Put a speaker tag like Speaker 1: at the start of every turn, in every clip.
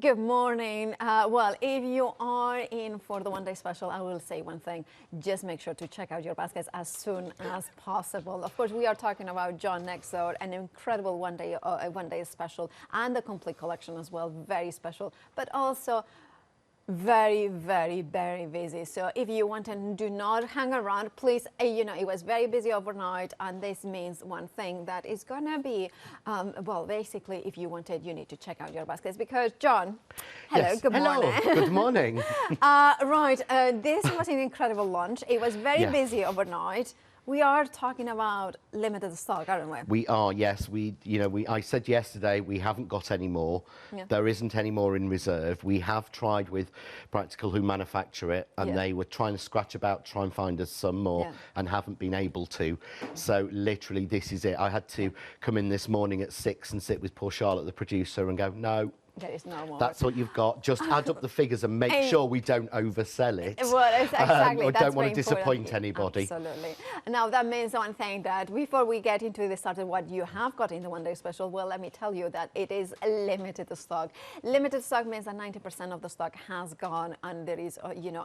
Speaker 1: Good morning. Well, if you are in for the one-day special, I will say one thing. Just make sure to check out your baskets as soon as possible. Of course, we are talking about John next door, an incredible one-day special, and the complete collection as well. Very special, but also very busy. So if you want and do not hang around, please, it was very busy overnight, and this means one thing, that is gonna be well, basically, if you wanted, you need to check out your baskets, because John, hello.
Speaker 2: Yes.
Speaker 1: Good
Speaker 2: Hello.
Speaker 1: morning.
Speaker 2: Good morning.
Speaker 1: This was an incredible launch. It was very busy overnight. We are talking about limited stock, aren't we?
Speaker 2: We are, yes. I said yesterday we haven't got any more. Yeah. There isn't any more in reserve. We have tried with Practical, who manufacture it, and they were trying to scratch about, try and find us some more, and haven't been able to. So literally, this is it. I had to come in this morning at 6 and sit with poor Charlotte, the producer, and go, no.
Speaker 1: There is no more.
Speaker 2: That's what you've got. Just add up the figures and make sure we don't oversell it.
Speaker 1: Well, exactly.
Speaker 2: I don't want to disappoint anybody.
Speaker 1: Absolutely. Now, that means one thing, that before we get into the start of what you have got in the one-day special, well, let me tell you that it is limited stock. Limited stock means that 90% of the stock has gone, and there is,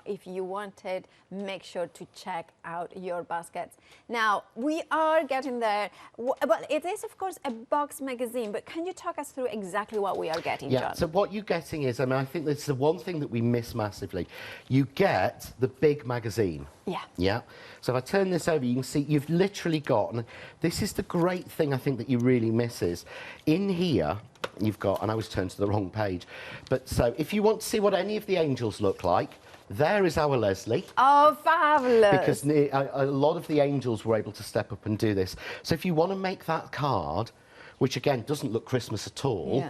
Speaker 1: if you want it, make sure to check out your baskets. Now, we are getting there. Well, it is, of course, a box magazine, but can you talk us through exactly what we are getting?
Speaker 2: Yeah, so what you're getting is, I think this is the one thing that we miss massively. You get the big magazine. Yeah. Yeah. So if I turn this over, you can see you've literally got, and this is the great thing I think that you really miss is, in here, you've got, and I was turned to the wrong page, but so if you want to see what any of the angels look like, there is our Leslie.
Speaker 1: Oh, fabulous.
Speaker 2: Because a lot of the angels were able to step up and do this. So if you want to make that card, which again doesn't look Christmas at all,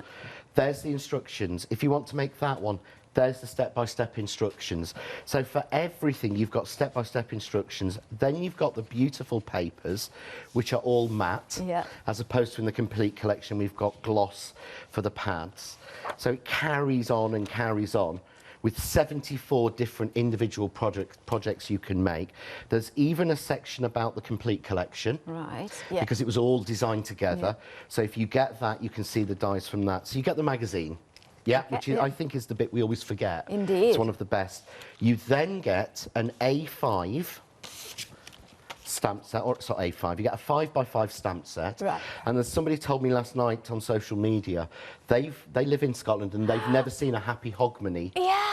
Speaker 2: there's the instructions. If you want to make that one, there's the step-by-step instructions. So for everything, you've got step-by-step instructions. Then you've got the beautiful papers, which are all matte, as opposed to in the complete collection, we've got gloss for the pads. So it carries on and carries on, with 74 different individual projects you can make. There's even a section about the complete collection. Right, because it was all designed together. So if you get that, you can see the dies from that. So you get the magazine, which I think is the bit we always forget. Indeed. It's one of the best. You then get an A5 stamp set, or it's not A5, you get a 5x5 stamp set. Right. And as somebody told me last night on social media, they live in Scotland and they've never seen a Happy Hogmanay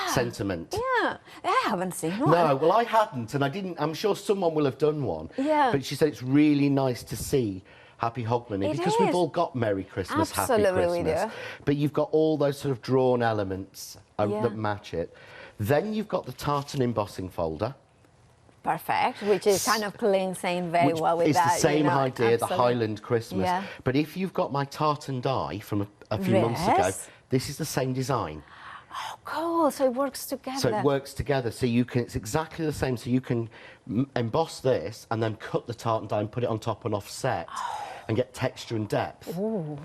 Speaker 2: sentiment. Yeah, I haven't seen one. No, well, I hadn't, and I didn't. I'm sure someone will have done one. Yeah. But she said it's really nice to see Happy Hogmanay, because we've all got Merry Christmas, Happy Christmas. We do. But you've got all those sort of drawn elements that match it. Then you've got the Tartan embossing folder. Perfect, which is kind of cleansing very well with that. It's the same idea, the Highland Christmas. Yeah. But if you've got my tartan die from a few months ago, this is the same design. Oh, cool. So it works together. So it works together. So you can, it's exactly the same. So you can emboss this and then cut the tartan die and put it on top and offset and get texture and depth. Ooh.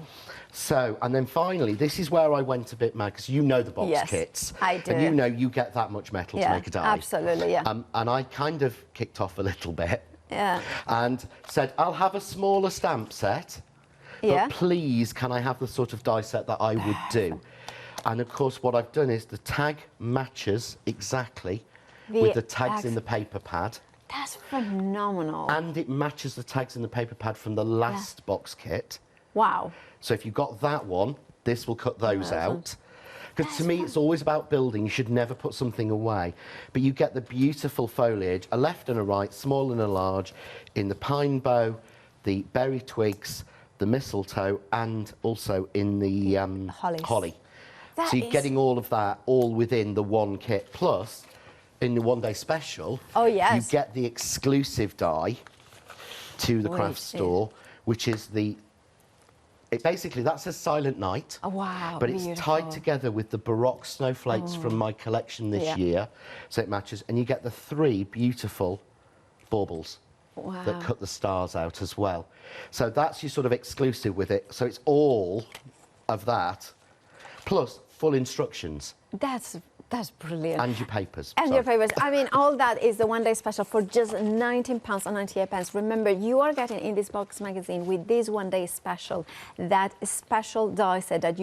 Speaker 2: So, and then finally, this is where I went a bit mad, because you know the box kits. I do. And you get that much metal to make a die. Absolutely, and I kind of kicked off a little bit. Yeah. And said, I'll have a smaller stamp set, but please, can I have the sort of die set that I would do? And of course, what I've done is the tag matches exactly with the tags in the paper pad. That's phenomenal. And it matches the tags in the paper pad from the last box kit. Wow. So if you've got that one, this will cut those out. Because to me, it's always about building. You should never put something away. But you get the beautiful foliage, a left and a right, small and a large, in the pine bow, the berry twigs, the mistletoe, and also in the holly. So you're getting all of that all within the one kit. Plus, in the one-day special, you get the exclusive die to the craft store, which is basically, that says Silent Night. Oh, wow. But it's tied together with the Baroque snowflakes from my collection this year. So it matches. And you get the 3 beautiful baubles that cut the stars out as well. So that's your sort of exclusive with it. So it's all of that, plus full instructions. That's brilliant. And your papers. And your papers. I mean, all that is the one-day special for just £19.98. Remember, you are getting in this box magazine with this one-day special, that special die set that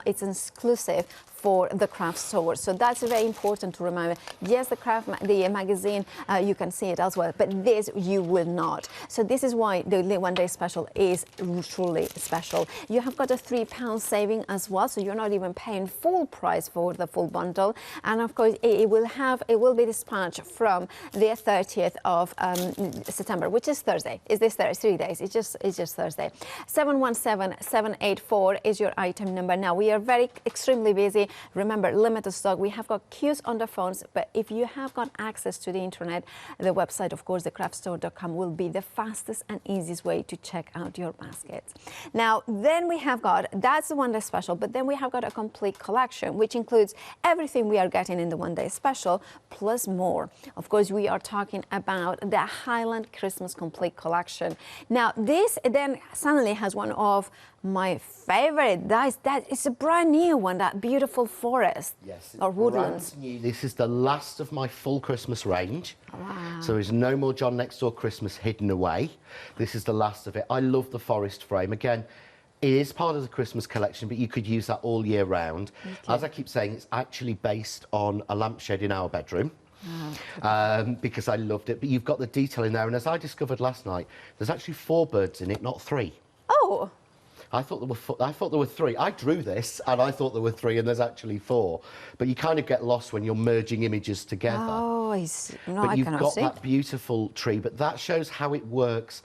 Speaker 2: it's exclusive
Speaker 1: for the craft store. So that's very important to remember. Yes, the magazine, you can see it as well, but this you will not. So this is why the one-day special is truly special. You have got a £3 saving as well, so you're not even paying full price for the full bundle. And of course, it will be dispatched from the 30th of September, which is Thursday. Is this Thursday? 3 days. It's just Thursday. 717784 is your item number. Now we are extremely busy. Remember, limited stock. We have got queues on the phones, but if you have got access to the internet, the website, of course, thecraftstore.com will be the fastest and easiest way to check out your baskets. Now, then we have got, that's the one-day special, but then we have got a complete collection, which includes everything we are getting in the one-day special, plus more. Of course, we are talking about the Highland Christmas Complete Collection. Now, this then suddenly has one of my favorite dice. That is a brand new one, that beautiful forest.
Speaker 2: Yes,
Speaker 1: or woodlands.
Speaker 2: Brand new. This is the last of my full Christmas range.
Speaker 1: Wow.
Speaker 2: So there's no more John Next Door Christmas hidden away. This is the last of it. I love the forest frame. Again, it is part of the Christmas collection, but you could use that all year round. Okay. As I keep saying, it's actually based on a lampshade in our bedroom. Because I loved it. But you've got the detail in there, and as I discovered last night, there's actually 4 birds in it, not 3.
Speaker 1: Oh.
Speaker 2: I thought there were 3. I drew this, and I thought there were 3, and there's actually 4. But you kind of get lost when you're merging images together.
Speaker 1: Oh,
Speaker 2: but you've got that beautiful tree. But that shows how it works,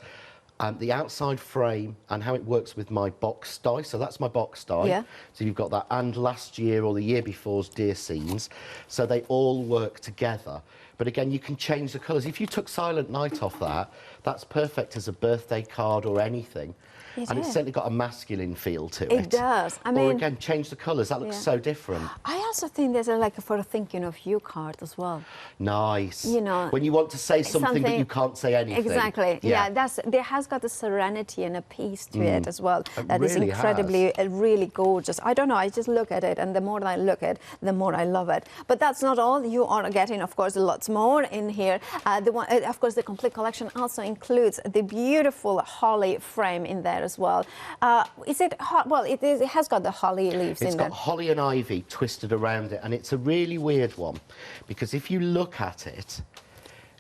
Speaker 2: the outside frame, and how it works with my box die. So that's my box die.
Speaker 1: Yeah.
Speaker 2: So you've got that, and last year or the year before's deer scenes. So they all work together. But again, you can change the colours. If you took Silent Night off that, that's perfect as a birthday card or anything. It's certainly got a masculine feel to it.
Speaker 1: It does. I mean,
Speaker 2: or again, change the colours. That looks so different.
Speaker 1: I also think there's like for a thinking of you card as well.
Speaker 2: Nice.
Speaker 1: You know,
Speaker 2: when you want to say something but you can't say anything.
Speaker 1: Exactly. Yeah, there has got a serenity and a peace to it as well. That
Speaker 2: really
Speaker 1: is incredibly, really gorgeous. I don't know. I just look at it, and the more I look at it, the more I love it. But that's not all. You are getting, of course, lots more in here. Of course, the complete collection also includes the beautiful holly frame in there as well. Is it hot? Well, it has got the holly leaves in there.
Speaker 2: It's got holly and ivy twisted around it, and it's a really weird one because if you look at it,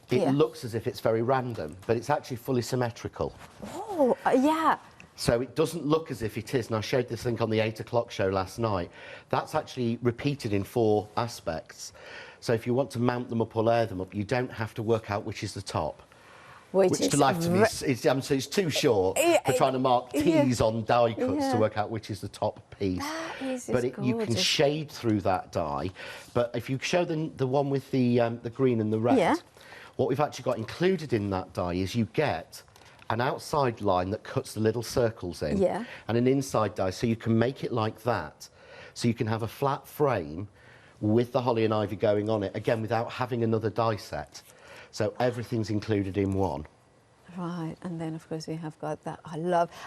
Speaker 2: it looks as if it's very random, but it's actually fully symmetrical.
Speaker 1: Oh, yeah.
Speaker 2: So it doesn't look as if it is, and I showed this link on the 8 o'clock show last night. That's actually repeated in 4 aspects. So if you want to mount them up or layer them up, you don't have to work out which is the top. Which to life to me, so it's too short for trying to mark T's on die cuts to work out which is the top piece. But you can shade through that die. But if you show the one with the green and the red, what we've actually got included in that die is you get an outside line that cuts the little circles in, and an inside die, so you can make it like that. So you can have a flat frame with the holly and ivy going on it, again, without having another die set. So everything's included in one.
Speaker 1: Right, and then of course we have got that. I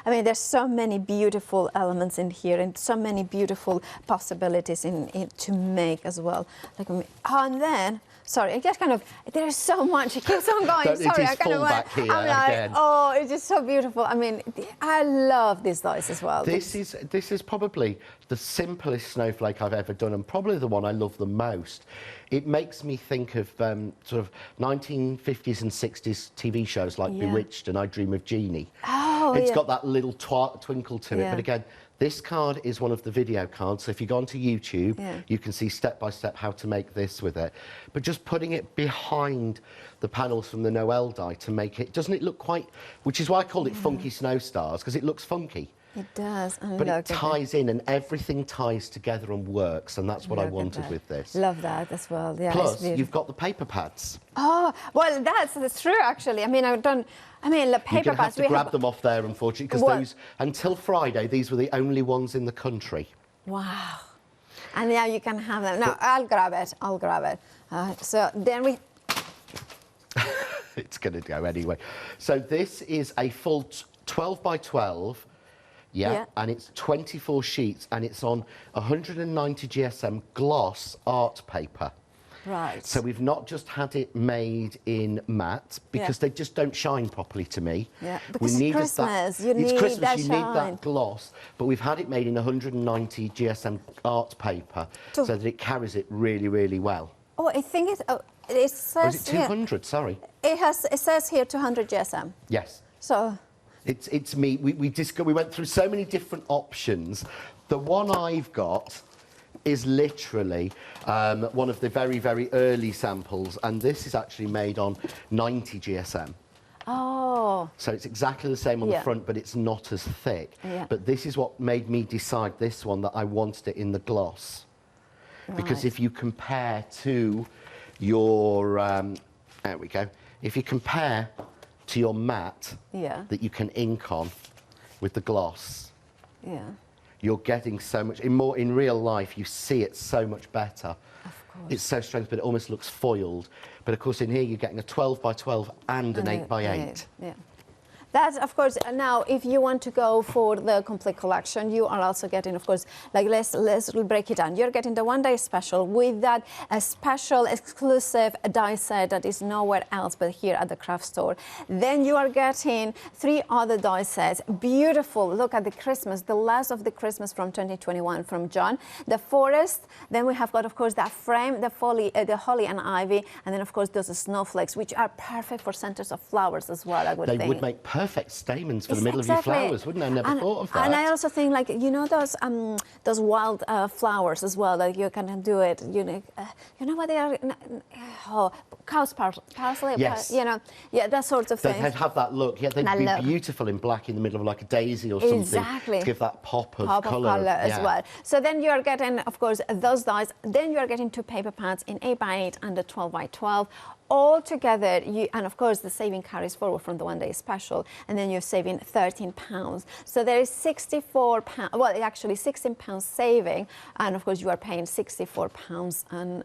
Speaker 1: mean, there's so many beautiful elements in here, and so many beautiful possibilities in to make as well. Like, and then, sorry, I just kind of, there's so much. It keeps on going. Sorry, I kind of went. I'm like, again. Oh, it's just so beautiful. I mean, I love these dice as well.
Speaker 2: This is probably the simplest snowflake I've ever done, and probably the one I love the most. It makes me think of sort of 1950s and 60s TV shows like Bewitched and I Dream of Jeannie. Oh, it's got that little twinkle to it. But again, this card is one of the video cards. So if you go onto YouTube, you can see step by step how to make this with it. But just putting it behind the panels from the Noel die to make it, doesn't it look quite, which is why I called it Funky Snow Stars, because it looks funky.
Speaker 1: It does.
Speaker 2: But it ties in, and everything ties together and works, and that's what I wanted with this.
Speaker 1: Love that as well. Yeah,
Speaker 2: plus, you've got the paper pads.
Speaker 1: Oh, well, that's true, actually. I mean, the paper
Speaker 2: You're
Speaker 1: pads...
Speaker 2: have to grab them off there, unfortunately, because those, until Friday, these were the only ones in the country.
Speaker 1: Wow. And now you can have them. Now, I'll grab it. So then we...
Speaker 2: It's going to go anyway. So this is a full 12 by 12... and it's 24 sheets, and it's on 190 GSM gloss art paper.
Speaker 1: Right.
Speaker 2: So we've not just had it made in matte because they just don't shine properly to me.
Speaker 1: Yeah, because it's Christmas, you
Speaker 2: need
Speaker 1: that
Speaker 2: gloss, but we've had it made in 190 GSM art paper so that it carries it really, really well.
Speaker 1: Oh, I think it says...
Speaker 2: Or is it 200, sorry?
Speaker 1: It says here 200 GSM.
Speaker 2: Yes.
Speaker 1: So...
Speaker 2: It's me. We went through so many different options. The one I've got is literally one of the very, very early samples, and this is actually made on 90 GSM.
Speaker 1: Oh.
Speaker 2: So it's exactly the same on the front, but it's not as thick.
Speaker 1: Yeah.
Speaker 2: But this is what made me decide this one, that I wanted it in the gloss. Right. Because if you compare to your, there we go, if you compare to your matte that you can ink on with the gloss, you're getting so much, in real life, you see it so much better.
Speaker 1: Of course.
Speaker 2: It's so strange, but it almost looks foiled. But of course, in here, you're getting a 12 by 12 and an 8 by 8.
Speaker 1: Yeah. That's, of course, now if you want to go for the complete collection, you are also getting, of course, like let's break it down. You're getting the one-day special with that special exclusive die set that is nowhere else but here at the craft store. Then you are getting 3 other die sets. Beautiful. Look at the Christmas, the last of the Christmas from 2021 from John. The forest. Then we have got, of course, that frame, the holly and ivy, and then, of course, those snowflakes, which are perfect for centers of flowers as well, I would think.
Speaker 2: They would make perfect stamens for the middle of your flowers, wouldn't I? Never thought of that.
Speaker 1: And I also think, like, you know, those wild flowers as well, that you can do it. You know what they are? Cow's parsley.
Speaker 2: Yes.
Speaker 1: You know, that sort of thing.
Speaker 2: They'd have that look. Yeah, they'd be beautiful in black in the middle of like a daisy or something.
Speaker 1: Exactly.
Speaker 2: To give that pop of colour
Speaker 1: as well. So then you are getting, of course, those dies. Then you are getting 2 paper pads in 8 by 8 and the 12 by 12. All together, and of course the saving carries forward from the one-day special, and then you're saving £13. So there is £64, well, actually £16 saving, and of course you are paying £64 and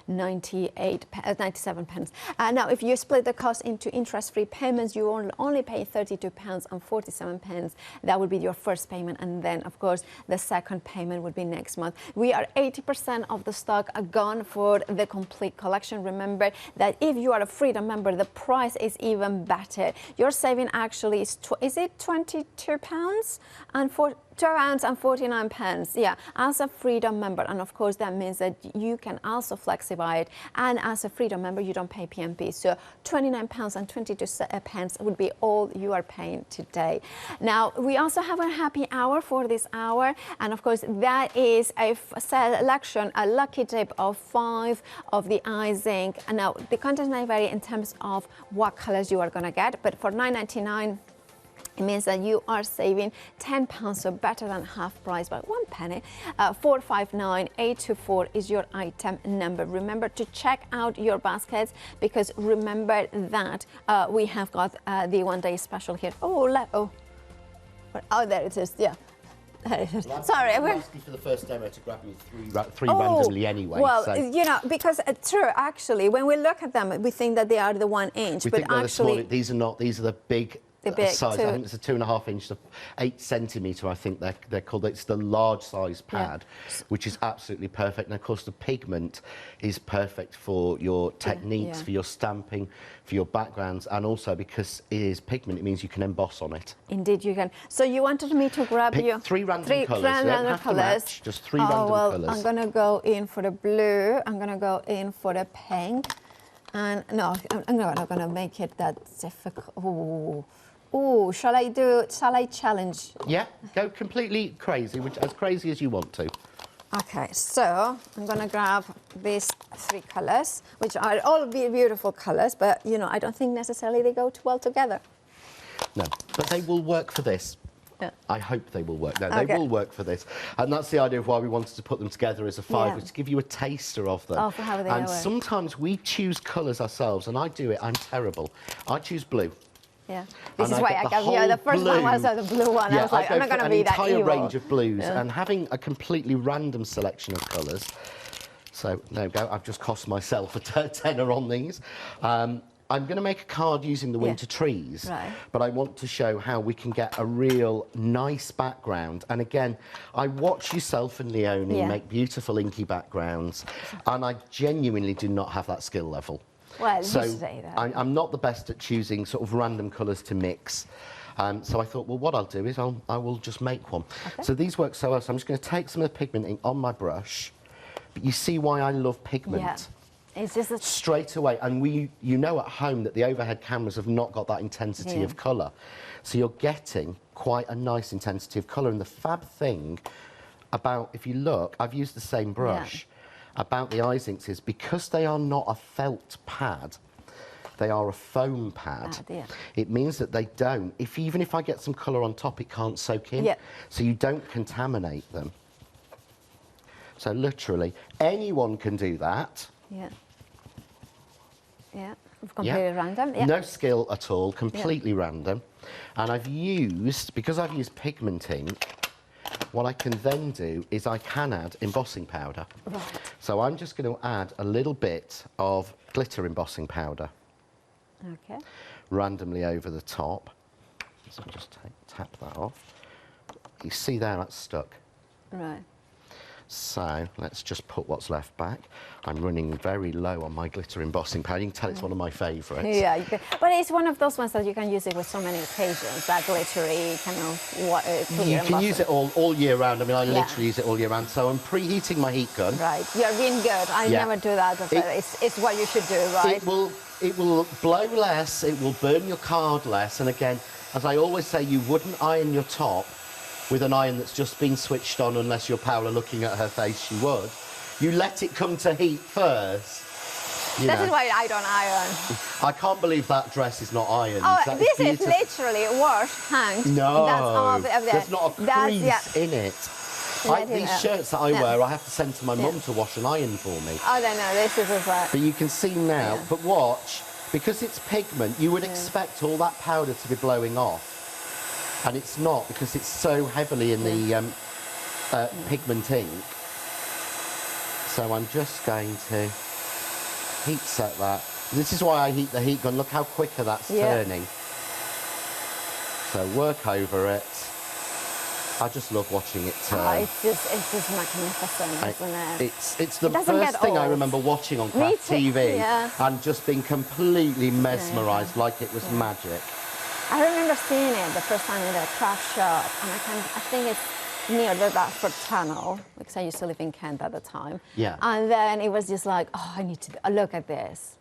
Speaker 1: 97 pence. Now, if you split the cost into interest-free payments, you will only pay £32 and 47 pence. That would be your first payment, and then of course the second payment would be next month. We are 80% of the stock gone for the complete collection. Remember that if you are a Freedom member, the price is even better. Your saving actually is it £22 and £2.49, yeah, as a Freedom member. And of course, that means that you can also flexify it. And as a Freedom member, you don't pay PMP. So £29 and 22 pence would be all you are paying today. Now, we also have a happy hour for this hour. And of course, that is a selection, a lucky tip of 5 of the ice ink. And now, the content may vary in terms of what colors you are going to get. But for £9.99, it means that you are saving £10, so better than half price by 1 penny. 459824 is your item number. Remember to check out your baskets, because remember that we have got the one-day special here. Oh, there it is. Yeah.
Speaker 2: Well,
Speaker 1: sorry,
Speaker 2: I'm asking for the first demo to grab me three randomly anyway.
Speaker 1: Well,
Speaker 2: so.
Speaker 1: you know, because true, actually, when we look at them, we think that they are the 1 inch,
Speaker 2: we
Speaker 1: but
Speaker 2: think they're
Speaker 1: actually,
Speaker 2: the small, these are not. These are the big. Size. I think it's a 2.5 inch, 8 centimetre. I think they're called. It's the large size pad, which is absolutely perfect. And of course, the pigment is perfect for your techniques, for your stamping, for your backgrounds, and also because it is pigment, it means you can emboss on it.
Speaker 1: Indeed, you can. So you wanted me to grab you
Speaker 2: 3 random colours.
Speaker 1: Random colours.
Speaker 2: Just 3 random colours.
Speaker 1: I'm gonna go in for the blue. I'm gonna go in for the pink, and no, I'm not gonna make it that difficult. Oh, shall I challenge?
Speaker 2: Yeah, go completely crazy, as crazy as you want to.
Speaker 1: Okay, so I'm going to grab these 3 colours, which are all beautiful colours, but, you know, I don't think necessarily they go too well together.
Speaker 2: No, but they will work for this. Yeah. I hope they will work. No, they will work for this. And that's the idea of why we wanted to put them together as a 5, was to give you a taster of them.
Speaker 1: For how they
Speaker 2: and
Speaker 1: work.
Speaker 2: Sometimes we choose colours ourselves, and I do it, I'm terrible. I choose blue.
Speaker 1: Yeah, this is why I got the first one was the blue one. I was like, I'm not going to be that evil.
Speaker 2: An entire range of blues, and having a completely random selection of colours. So there we go. I've just cost myself a tenner on these. I'm going to make a card using the winter trees,
Speaker 1: Right.
Speaker 2: but I want to show how we can get a real nice background. And again, I watch yourself and Leonie make beautiful inky backgrounds, and I genuinely do not have that skill level.
Speaker 1: Well,
Speaker 2: So
Speaker 1: you say that.
Speaker 2: I'm not the best at choosing sort of random colours to mix. So I thought, well, what I'll do is I will just make one.
Speaker 1: Okay.
Speaker 2: So these work so well. So I'm just going to take some of the pigment ink on my brush. But you see why I love pigment.
Speaker 1: Yeah. It's just a...
Speaker 2: Straight away, and you know at home that the overhead cameras have not got that intensity of colour. So you're getting quite a nice intensity of colour. And the fab thing about, if you look, I've used the same brush, about the eyes inks is because they are not a felt pad, they are a foam pad. It means that they don't, even if I get some colour on top, it can't soak in. So you don't contaminate them. So literally, anyone can do that.
Speaker 1: Completely random.
Speaker 2: No skill at all, completely random. And because I've used pigment ink, what I can then do is I can add embossing powder.
Speaker 1: Right.
Speaker 2: So I'm just going to add a little bit of glitter embossing powder.
Speaker 1: Okay.
Speaker 2: Randomly over the top. So I'll just tap that off. You see there, that's stuck.
Speaker 1: Right.
Speaker 2: So let's just put what's left back. I'm running very low on my glitter embossing powder. You can tell it's one of my favourites.
Speaker 1: Yeah, but it's one of those ones that you can use it with so many occasions, that glittery kind of
Speaker 2: you can use it all year round. I mean, I literally use it all year round. So I'm preheating my heat gun.
Speaker 1: Right, you're being good. I never do that, but it's what you should do, right?
Speaker 2: It will blow less, it will burn your card less, and again, as I always say, you wouldn't iron your top with an iron that's just been switched on unless you're Paola looking at her face, she would. You let it come to heat first.
Speaker 1: This is why I don't iron.
Speaker 2: I can't believe that dress is not ironed.
Speaker 1: Oh, this is literally washed, hanged.
Speaker 2: No,
Speaker 1: that's all
Speaker 2: there's not a crease in it. These shirts that I wear, I have to send to my mum to wash and iron for me.
Speaker 1: Oh, no, this is right.
Speaker 2: But you can see now, but watch, because it's pigment, you would expect all that powder to be blowing off. And it's not, because it's so heavily in the pigment ink. So I'm just going to heat set that. This is why I heat the heat gun. Look how quicker that's turning. So work over it. I just love watching it turn.
Speaker 1: Oh, it's just magnificent, isn't it?
Speaker 2: It's the first thing I remember watching on Craft TV and just being completely mesmerised like it was magic.
Speaker 1: I remember seeing it the first time in a craft shop, and I think it's near the Bradford Tunnel, because I used to live in Kent at the time.
Speaker 2: Yeah.
Speaker 1: And then it was just like, oh, I need to look at this.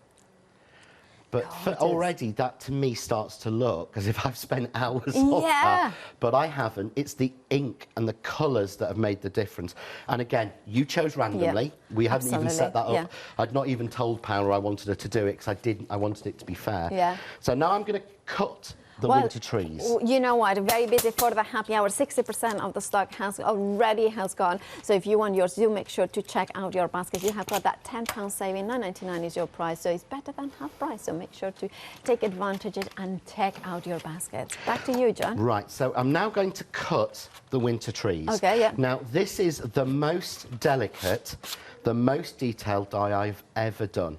Speaker 2: But already that to me starts to look as if I've spent hours on that. But I haven't. It's the ink and the colours that have made the difference. And again, you chose randomly. We hadn't even set that up. I'd not even told Paola I wanted her to do it because I wanted it to be fair. So now I'm going to cut the winter trees.
Speaker 1: You know what? Very busy for the happy hour. 60% of the stock already has gone. So if you want yours, do make sure to check out your basket. You have got that £10 saving. £9.99 is your price, so it's better than half price. So make sure to take advantage of it and check out your baskets. Back to you, John.
Speaker 2: Right. So I'm now going to cut the winter trees.
Speaker 1: Okay.
Speaker 2: Now this is the most delicate, the most detailed die I've ever done.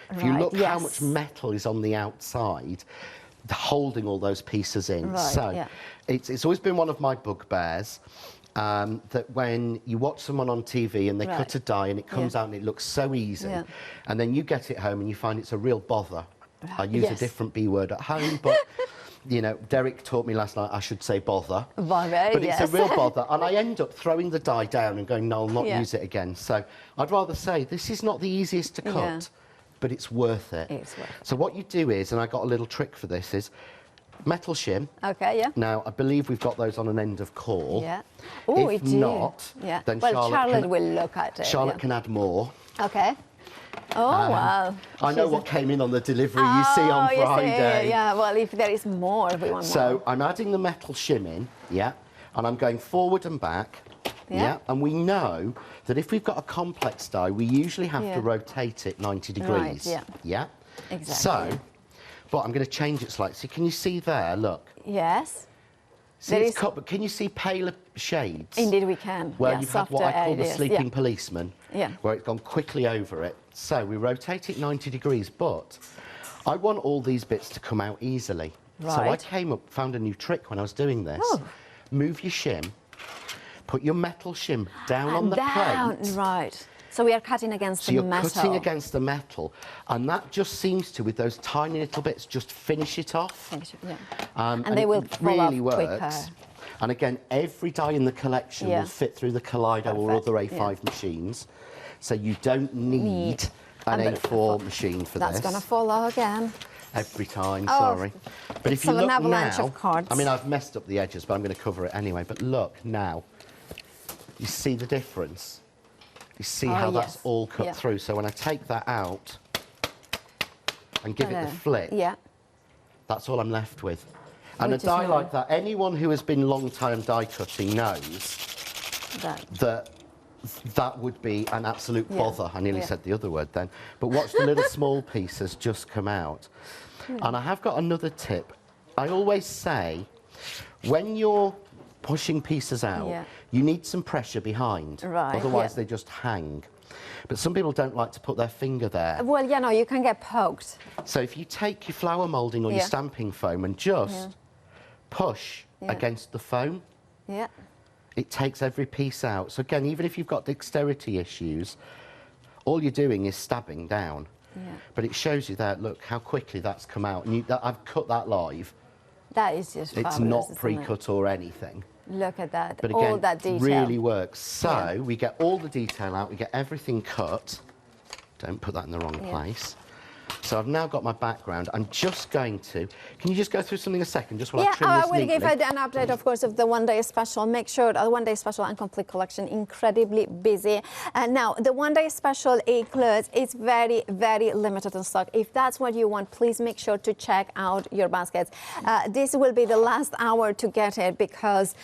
Speaker 2: If you look how much metal is on the outside, holding all those pieces in. It's always been one of my bugbears that when you watch someone on TV and they cut a die and it comes out and it looks so easy, and then you get it home and you find it's a real bother. I use a different B word at home, but you know, Derek taught me last night I should say bother. But it's a real bother, and I end up throwing the die down and going, no, I'll not use it again. So I'd rather say this is not the easiest to cut. But it's worth it.
Speaker 1: It's worth it.
Speaker 2: So what you do is, and I got a little trick for this, is metal shim.
Speaker 1: Okay,
Speaker 2: Now, I believe we've got those on an end of cord.
Speaker 1: Oh,
Speaker 2: if not, then
Speaker 1: Charlotte will look at it.
Speaker 2: Charlotte can add more.
Speaker 1: Okay. Oh, wow.
Speaker 2: I know what came in on the delivery you see on Friday.
Speaker 1: Well, if there is more, we want more.
Speaker 2: So I'm adding the metal shim in, and I'm going forward and back. And we know that if we've got a complex die, we usually have to rotate it 90 degrees.
Speaker 1: Exactly.
Speaker 2: So, but I'm going to change it slightly. So can you see there, look?
Speaker 1: Yes.
Speaker 2: See, it's cut, but can you see paler shades?
Speaker 1: Indeed we can.
Speaker 2: Where you've had what I call the sleeping policeman,
Speaker 1: Yeah.
Speaker 2: where it's gone quickly over it. So we rotate it 90 degrees, but I want all these bits to come out easily. So I found a new trick when I was doing this. Move your shim, put your metal shim down on the plate.
Speaker 1: Right. So we are cutting against the metal.
Speaker 2: So you're cutting against the metal, and that just seems to, with those tiny little bits, just finish it off.
Speaker 1: Finish it, yeah.
Speaker 2: And
Speaker 1: they will
Speaker 2: really
Speaker 1: works.
Speaker 2: Quicker. And again, every die in the collection will fit through the Kaleido or other A5 machines, so you don't need an A4 machine for this.
Speaker 1: That's going to fall out again.
Speaker 2: Every time, sorry. But if you look now, I mean, I've messed up the edges, but I'm going to cover it anyway. But look now, you see the difference? You see how that's all cut through. So when I take that out and give it the flip, that's all I'm left with. And a die like that, anyone who has been long-time die cutting knows that would be an absolute bother. I nearly said the other word then. But watch the little small pieces just come out. And I have got another tip. I always say, when you're pushing pieces out, you need some pressure behind. Otherwise, they just hang. But some people don't like to put their finger there.
Speaker 1: Well, no, you can get poked.
Speaker 2: So if you take your flour moulding or your stamping foam and just push against the foam, it takes every piece out. So again, even if you've got dexterity issues, all you're doing is stabbing down. But it shows you there, look, how quickly that's come out. And I've cut that live.
Speaker 1: That is just fabulous,
Speaker 2: it's not pre-cut or anything.
Speaker 1: Look at that,
Speaker 2: but again,
Speaker 1: all that detail.
Speaker 2: Really works. So we get all the detail out, we get everything cut. Don't put that in the wrong place. So I've now got my background. I'm just going to... Can you just go through something a second, just while I trim this neatly?
Speaker 1: I will give an update, of course, of the one-day special. Make sure the one-day special and complete collection, incredibly busy. Now, the one-day special includes, it's very, very limited in stock. If that's what you want, please make sure to check out your baskets. This will be the last hour to get it because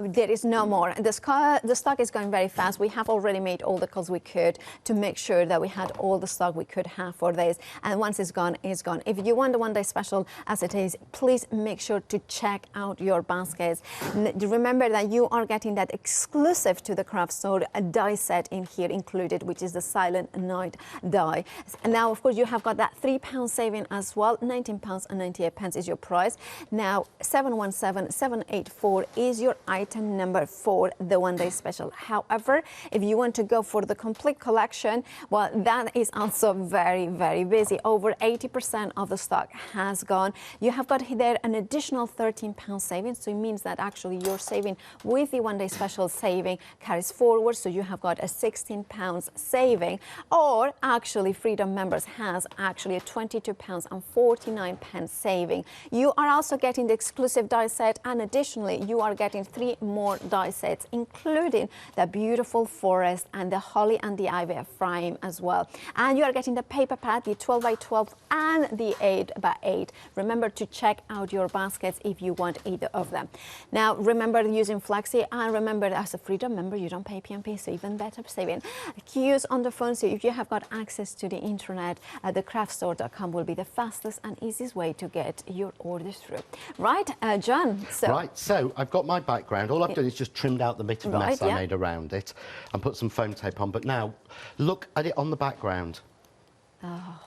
Speaker 1: there is no more. The stock is going very fast. We have already made all the calls we could to make sure that we had all the stock we could have for this. And once it's gone, it's gone. If you want the one-day special as it is, please make sure to check out your baskets. Remember that you are getting that exclusive to the craft store die set in here included, which is the Silent Night die. And now, of course, you have got that £3 saving as well. £19.98 is your price. Now, 717784 is your item number for the one-day special. However, if you want to go for the complete collection, well, that is also very, very busy. Over 80% of the stock has gone. You have got there an additional £13 savings, so it means that actually your saving with the one-day special saving carries forward, so you have got a £16 saving, or actually Freedom members has actually a £22.49 saving. You are also getting the exclusive die set, and additionally you are getting 3 more die sets, including the beautiful forest and the holly and the ivy frame as well. And you are getting the paper pad, the 12x12 and the 8x8. Remember to check out your baskets if you want either of them. Now, remember using Flexi, and remember as a Freedom member, you don't pay PMP, so even better saving. Queues on the phone, so if you have got access to the internet, thecraftstore.com will be the fastest and easiest way to get your orders through. Right, John?
Speaker 2: Right, so I've got my background. All I've done is just trimmed out the bit of mess I made around it and put some foam tape on. But now, look at it on the background.
Speaker 1: Oh,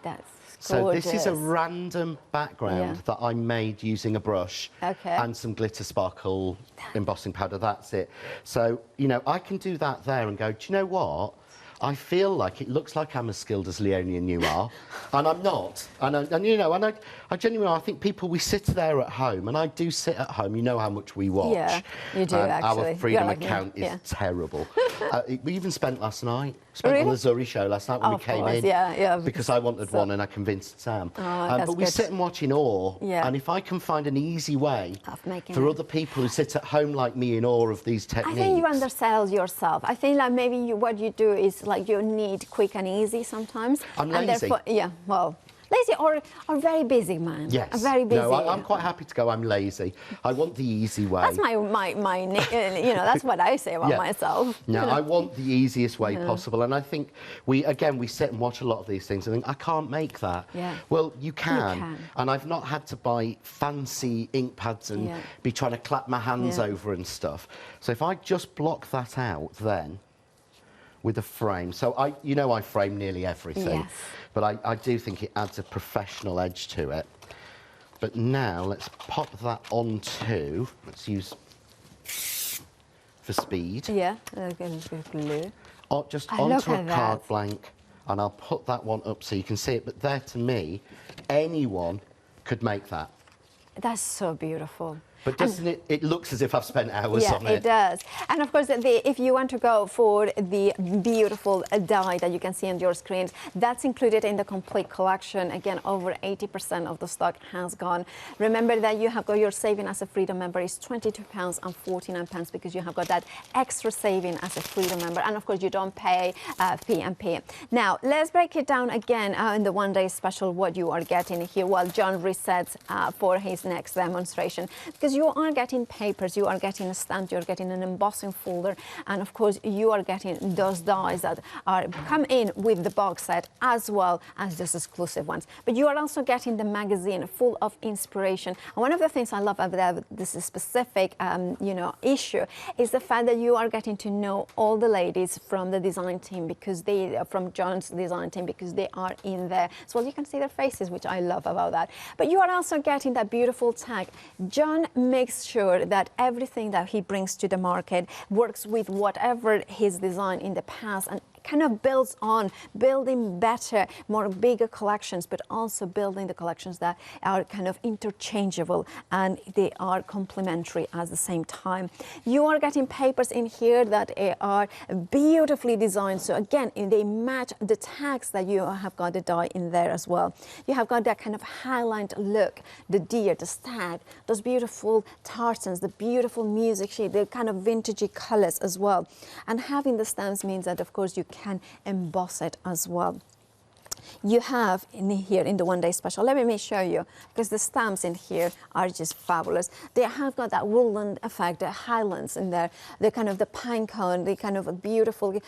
Speaker 1: that's gorgeous.
Speaker 2: So this is a random background that I made using a brush and some glitter sparkle embossing powder. That's it. So, you know, I can do that there and go, do you know what? I feel like it looks like I'm as skilled as Leonie and you are, and I'm not. And you know, and I genuinely, I think people, we sit there at home, and I do sit at home. You know how much we watch.
Speaker 1: Yeah, you do actually.
Speaker 2: Our Freedom account is terrible. We even spent last night. Spent on the Zuri show last night when we came in. Because I wanted one and I convinced Sam. But we sit and watch in awe. And if I can find an easy way for other people who sit at home like me in awe of these techniques.
Speaker 1: I think you undersell yourself. I think like maybe what you do is like you need quick and easy sometimes.
Speaker 2: I'm lazy.
Speaker 1: And well, lazy or very busy, man.
Speaker 2: Yes.
Speaker 1: Very busy.
Speaker 2: No, I'm quite happy to go, I'm lazy. I want the easy way.
Speaker 1: That's my you know, that's what I say about myself.
Speaker 2: No, I want the easiest way possible. And I think we sit and watch a lot of these things and think, I can't make that. Well, you can. And I've not had to buy fancy ink pads and be trying to clap my hands over and stuff. So if I just block that out then, with a frame. So I frame nearly everything,
Speaker 1: Yes.
Speaker 2: but I do think it adds a professional edge to it. But now let's pop that onto, let's use for speed.
Speaker 1: Yeah, glue.
Speaker 2: Just
Speaker 1: Oh, look
Speaker 2: onto a
Speaker 1: at
Speaker 2: card
Speaker 1: that.
Speaker 2: blank, and I'll put that one up so you can see it. But there, to me, anyone could make that.
Speaker 1: That's so beautiful.
Speaker 2: But doesn't it looks as if I've spent hours on it.
Speaker 1: Yeah, it does. And of course, if you want to go for the beautiful die that you can see on your screens, that's included in the complete collection. Again, over 80% of the stock has gone. Remember that you have got your saving as a Freedom member is £22.49 because you have got that extra saving as a Freedom member. And of course, you don't pay P&P. Now, let's break it down again in the one-day special, what you are getting here while John resets for his next demonstration. Because you are getting papers, you are getting a stamp, you're getting an embossing folder, and of course you are getting those dies that come in with the box set as well as just exclusive ones. But you are also getting the magazine full of inspiration. And one of the things I love about this specific issue is the fact that you are getting to know all the ladies from the design team from John's design team because they are in there. So you can see their faces, which I love about that. But you are also getting that beautiful tag. John makes sure that everything that he brings to the market works with whatever his design in the past and kind of builds on building better, more bigger collections, but also building the collections that are kind of interchangeable and they are complementary at the same time. You are getting papers in here that are beautifully designed. So again, they match the tags that you have got the die in there as well. You have got that kind of Highland look, the deer, the stag, those beautiful tartans, the beautiful music sheet, the kind of vintagey colors as well. And having the stamps means that, of course, you can emboss it as well. You have in here in the one-day special, let me show you, because the stamps in here are just fabulous. They have got that woolen effect, the Highlands in there, the kind of the pine cone, the kind of beautiful,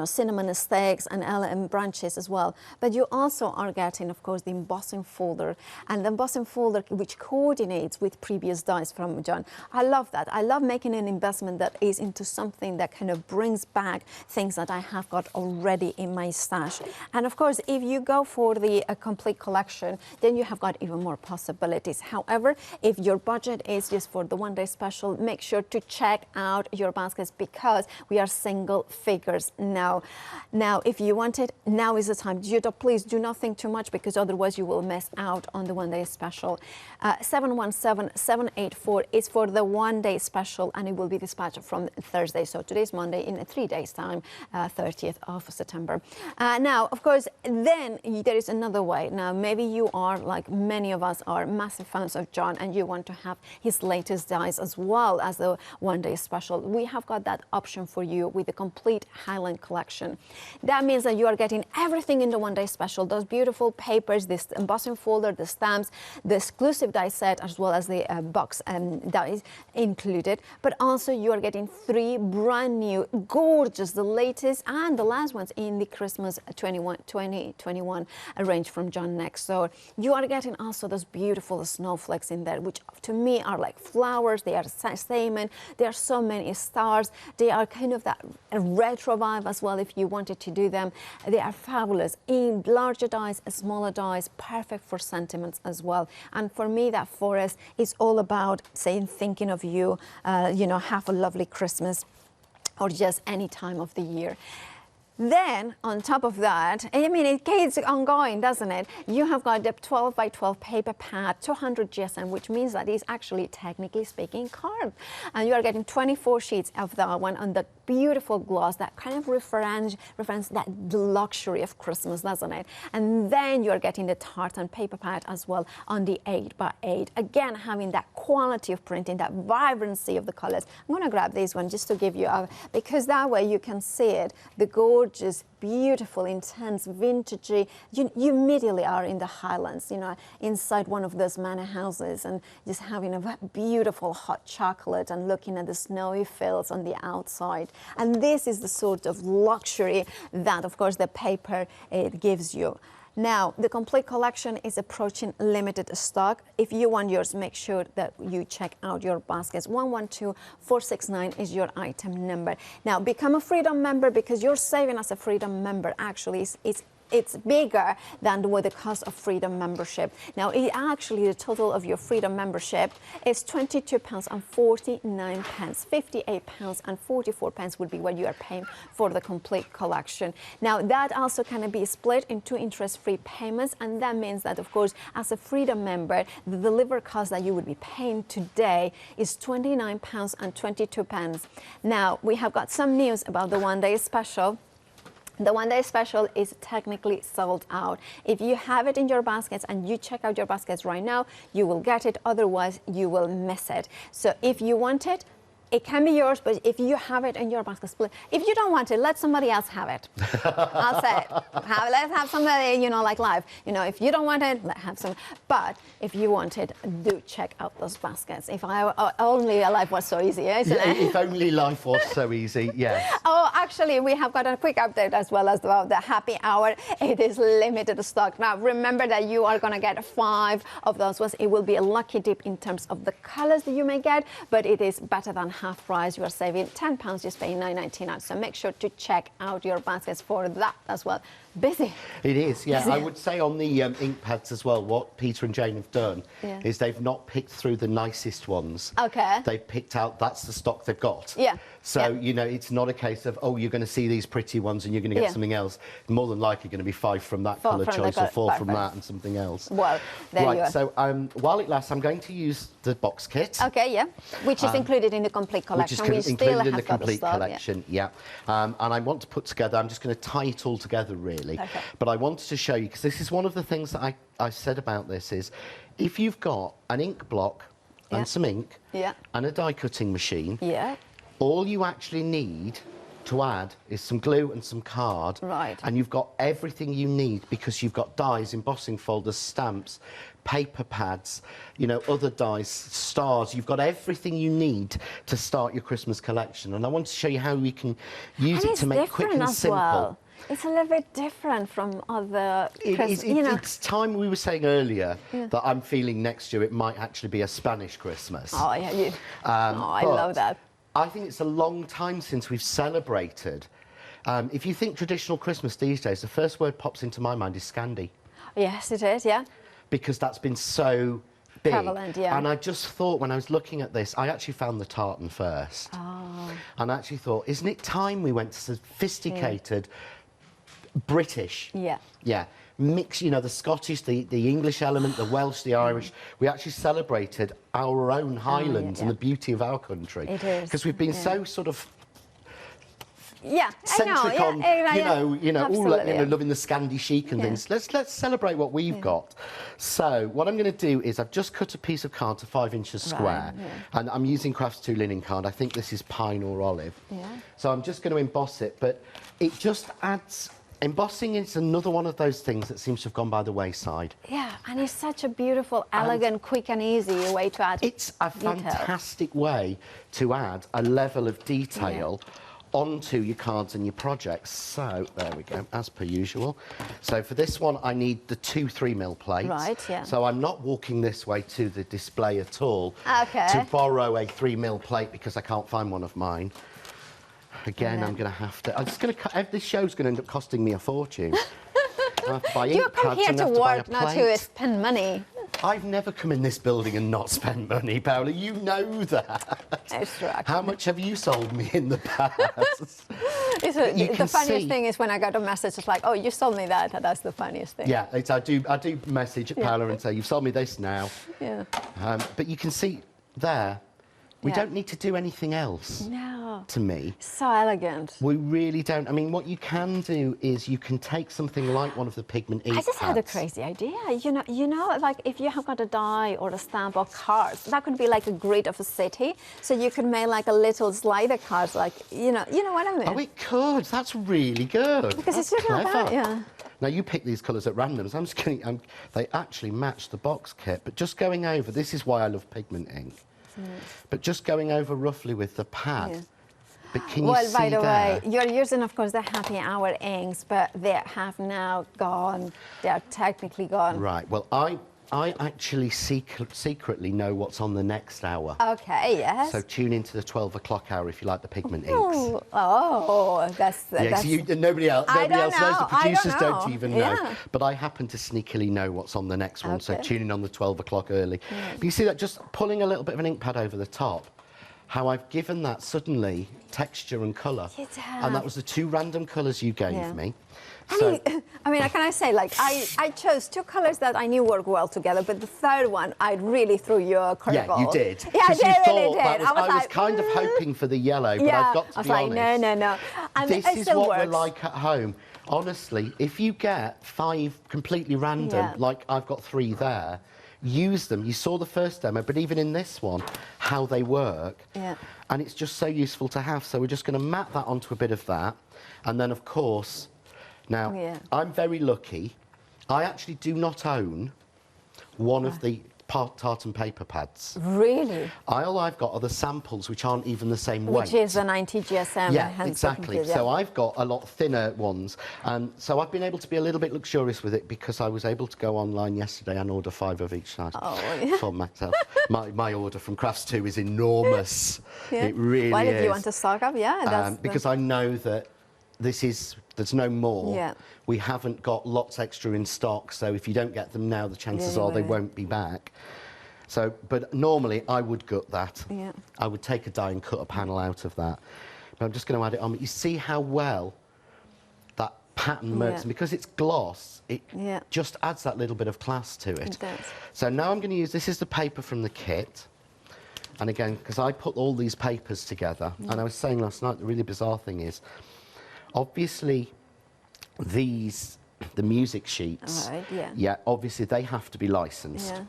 Speaker 1: cinnamon sticks and branches as well. But you also are getting, of course, the embossing folder, and the embossing folder which coordinates with previous dies from John. I love that. I love making an investment that is into something that kind of brings back things that I have got already in my stash. And of course, if you go for the complete collection, then you have got even more possibilities. However, if your budget is just for the one-day special, make sure to check out your baskets because we are single figures now. Now, if you want it, now is the time. Please do not think too much because otherwise you will miss out on the one-day special. 717-784 is for the one-day special and it will be dispatched from Thursday. So today's Monday in 3 days' time, 30th of September. Now, of course, then there is another way. Now, maybe you are, like many of us, are massive fans of John and you want to have his latest dies as well as the one-day special. We have got that option for you with the complete Highland collection. That means that you are getting everything in the one-day special, those beautiful papers, this embossing folder, the stamps, the exclusive die set, as well as the box dies included. But also you are getting 3 brand new, gorgeous, the latest and the last ones in the Christmas 2021 range from John next. So you are getting also those beautiful snowflakes in there, which to me are like flowers. They are stamen. There are so many stars. They are kind of that retro vibe as well if you wanted to do them. They are fabulous in larger dies, smaller dies, perfect for sentiments as well. And for me, that forest is all about saying, thinking of you, have a lovely Christmas or just any time of the year. Then, on top of that, I mean, it keeps ongoing, doesn't it? You have got the 12 by 12 paper pad, 200 GSM, which means that it's actually, technically speaking, carved. And you are getting 24 sheets of that one on the beautiful gloss that kind of reference that luxury of Christmas, doesn't it? And then you're getting the tartan paper pad as well on the 8 by 8. Again, having that quality of printing, that vibrancy of the colors. I'm going to grab this one just to give you because that way you can see it, the gorgeous, beautiful, intense, vintagey. You immediately are in the Highlands, inside one of those manor houses and just having a beautiful hot chocolate and looking at the snowy fields on the outside. And this is the sort of luxury that, of course, the paper it gives you. Now, the complete collection is approaching limited stock. If you want yours, make sure that you check out your baskets. 112469 is your item number. Now, become a Freedom member, because you're saving as a Freedom member. Actually, it's bigger than what the cost of Freedom membership. Now, the total of your Freedom membership is £22.49. £58.44 would be what you are paying for the complete collection. Now, that also can be split into interest-free payments, and that means that, of course, as a Freedom member, the delivery cost that you would be paying today is £29.22. Now, we have got some news about the one-day special. The one-day special is technically sold out. If you have it in your baskets and you check out your baskets right now, you will get it. Otherwise, you will miss it. So if you want it, it can be yours, but if you have it in your basket, split. If you don't want it, let somebody else have it. I'll say it. Let's have somebody, like live. If you don't want it, let have some. But if you want it, do check out those baskets. If only life was so easy, isn't it?
Speaker 2: If only life was so easy, yes.
Speaker 1: Oh, actually, we have got a quick update as well as about the happy hour. It is limited stock. Now, remember that you are going to get 5 of those ones. It will be a lucky dip in terms of the colors that you may get, but it is better than half price. You are saving £10, just paying £9.99. So make sure to check out your baskets for that as well. Busy.
Speaker 2: It is, yeah. I would say on the ink pads as well, what Peter and Jane have done is they've not picked through the nicest ones.
Speaker 1: Okay.
Speaker 2: They've picked out, that's the stock they've got.
Speaker 1: Yeah.
Speaker 2: So, it's not a case of, oh, you're going to see these pretty ones and you're going to get something else. More than likely going to be 5 from that colour choice or 4 from that and something else.
Speaker 1: Well, there you are.
Speaker 2: So while it lasts, I'm going to use the box kit.
Speaker 1: Okay, yeah. Which is included in the complete collection.
Speaker 2: Which is included in the complete collection, yeah. And I want to put together, I'm just going to tie it all together, really.
Speaker 1: Okay.
Speaker 2: But I wanted to show you, because this is one of the things that I said about this is, if you've got an ink block and some ink and a die cutting machine, all you actually need to add is some glue and some card.
Speaker 1: Right.
Speaker 2: And you've got everything you need, because you've got dies, embossing folders, stamps, paper pads, other dies, stars. You've got everything you need to start your Christmas collection. And I want to show you how we can use it to make quick and simple.
Speaker 1: Well. It's a little bit different from other Christmas,
Speaker 2: It's time, we were saying earlier, that I'm feeling next year it might actually be a Spanish Christmas.
Speaker 1: Oh, yeah. I love that.
Speaker 2: I think it's a long time since we've celebrated. If you think traditional Christmas these days, the first word pops into my mind is Scandi.
Speaker 1: Yes, it is, yeah.
Speaker 2: Because that's been so big.
Speaker 1: Prevalent, yeah.
Speaker 2: And I just thought, when I was looking at this, I actually found the tartan first.
Speaker 1: Oh.
Speaker 2: And I actually thought, isn't it time we went to sophisticated British?
Speaker 1: Yeah.
Speaker 2: Yeah. Mix, the Scottish, the English element, the Welsh, the Irish. We actually celebrated our own Highlands and the beauty of our country.
Speaker 1: It is.
Speaker 2: Because we've been so sort of
Speaker 1: centric
Speaker 2: on, loving the Scandi chic and things. Let's celebrate what we've got. So what I'm going to do is I've just cut a piece of card to 5 inches square, and I'm using Crafts 2 linen card. I think this is pine or olive. Yeah. So I'm just going to emboss it, but it just adds. Embossing is another one of those things that seems to have gone by the wayside. Yeah,
Speaker 1: and it's such a beautiful, elegant, quick and easy way to add
Speaker 2: It's a fantastic way to add a level of detail onto your cards and your projects. So, there we go, as per usual. So for this one, I need the 2 3mm plates.
Speaker 1: Right, yeah.
Speaker 2: So I'm not walking this way to the display at all
Speaker 1: to
Speaker 2: borrow a 3mm plate, because I can't find one of mine. Again, I'm going to have to. I'm just going to. This show's going to end up costing me a fortune. I have to buy ink
Speaker 1: You come
Speaker 2: pads
Speaker 1: here
Speaker 2: and
Speaker 1: to
Speaker 2: have to buy a
Speaker 1: work, not
Speaker 2: plate.
Speaker 1: to spend money.
Speaker 2: I've never come in this building and not spent money, Paola. You know that.
Speaker 1: It's true.
Speaker 2: How much have you sold me in the past?
Speaker 1: The funniest thing is when I got a message, it's like, oh, you sold me that. That's the funniest thing.
Speaker 2: Yeah, I do message Paola and say, you've sold me this now.
Speaker 1: Yeah.
Speaker 2: But you can see there, we don't need to do anything else.
Speaker 1: No.
Speaker 2: To me.
Speaker 1: So elegant.
Speaker 2: We really don't. I mean, what you can do is you can take something like one of the pigment ink
Speaker 1: I just had a crazy idea. You know, like if you have got a die or a stamp or cards, that could be like a grid of a city. So you could make like a little slider cards, like you know what I mean?
Speaker 2: Oh, it could. That's really good.
Speaker 1: Because
Speaker 2: That's
Speaker 1: it's
Speaker 2: clever.
Speaker 1: not bad, yeah.
Speaker 2: Now you pick these colours at random. So I'm just going. They actually match the box kit, but just going over. This is why I love pigment ink. But just going over roughly with the pad. But can you
Speaker 1: Well,
Speaker 2: see
Speaker 1: by the way,
Speaker 2: there?
Speaker 1: you're using, of course, the happy hour inks, but they have now gone. They are technically gone.
Speaker 2: Right. Well, I actually secretly know what's on the next hour.
Speaker 1: Okay, yes.
Speaker 2: So tune into the 12 o'clock hour if you like the pigment inks.
Speaker 1: That's...
Speaker 2: Yes, nobody else
Speaker 1: I don't
Speaker 2: knows. The
Speaker 1: know, I don't
Speaker 2: producers don't
Speaker 1: know.
Speaker 2: even know.
Speaker 1: Yeah.
Speaker 2: But I happen to sneakily know what's on the next one. So
Speaker 1: Okay.
Speaker 2: tune in on the 12 o'clock early. But you see that just pulling a little bit of an ink pad over the top, how I've given that suddenly texture and colour.
Speaker 1: You have.
Speaker 2: And that was the two random colours you gave
Speaker 1: Yeah.
Speaker 2: me.
Speaker 1: I mean, can I say, like, I chose two colours that I knew work well together, but the third one, I really threw you a curveball.
Speaker 2: Yeah, you did.
Speaker 1: Yeah, I
Speaker 2: 'Cause you
Speaker 1: did,
Speaker 2: thought
Speaker 1: really did.
Speaker 2: that was, I was
Speaker 1: like,
Speaker 2: kind of hoping for the yellow, but
Speaker 1: yeah.
Speaker 2: I've got to
Speaker 1: I was
Speaker 2: be
Speaker 1: like,
Speaker 2: honest.
Speaker 1: no. And
Speaker 2: This
Speaker 1: it
Speaker 2: is
Speaker 1: still
Speaker 2: what
Speaker 1: works.
Speaker 2: we're like at home. Honestly, if you get 5 completely random,
Speaker 1: Yeah.
Speaker 2: like I've got 3 there, use them. You saw the first demo, but even in this one, how they work.
Speaker 1: Yeah.
Speaker 2: And it's just so useful to have. So we're just going to map that onto a bit of that. And then, of course, now,
Speaker 1: Yeah.
Speaker 2: I'm very lucky. I actually do not own one of the tartan paper pads.
Speaker 1: Really?
Speaker 2: All I've got are the samples, which aren't even the same weight.
Speaker 1: Which is the 90 GSM.
Speaker 2: Yeah,
Speaker 1: hence
Speaker 2: exactly.
Speaker 1: the
Speaker 2: So I've got a lot thinner ones. So I've been able to be a little bit luxurious with it because I was able to go online yesterday and order 5 of each size for myself. My order from Crafts 2 is enormous.
Speaker 1: Yeah.
Speaker 2: It really
Speaker 1: well,
Speaker 2: is.
Speaker 1: if you want to stock up, yeah. That's
Speaker 2: Because I know that there's no more.
Speaker 1: Yeah.
Speaker 2: We haven't got lots extra in stock, so if you don't get them now, the chances
Speaker 1: Yeah,
Speaker 2: are they
Speaker 1: right.
Speaker 2: won't be back. So, but normally I would gut that.
Speaker 1: Yeah.
Speaker 2: I would take a die and cut a panel out of that. But I'm just going to add it on. You see how well that pattern works,
Speaker 1: Yeah.
Speaker 2: and because it's gloss, it
Speaker 1: Yeah.
Speaker 2: just adds that little bit of class to it.
Speaker 1: It does.
Speaker 2: So now I'm going to use, this is the paper from the kit. And again, because I put all these papers together, and I was saying last night, the really bizarre thing is, obviously, the music sheets,
Speaker 1: All right, yeah.
Speaker 2: yeah, obviously they have to be licensed.
Speaker 1: Yeah.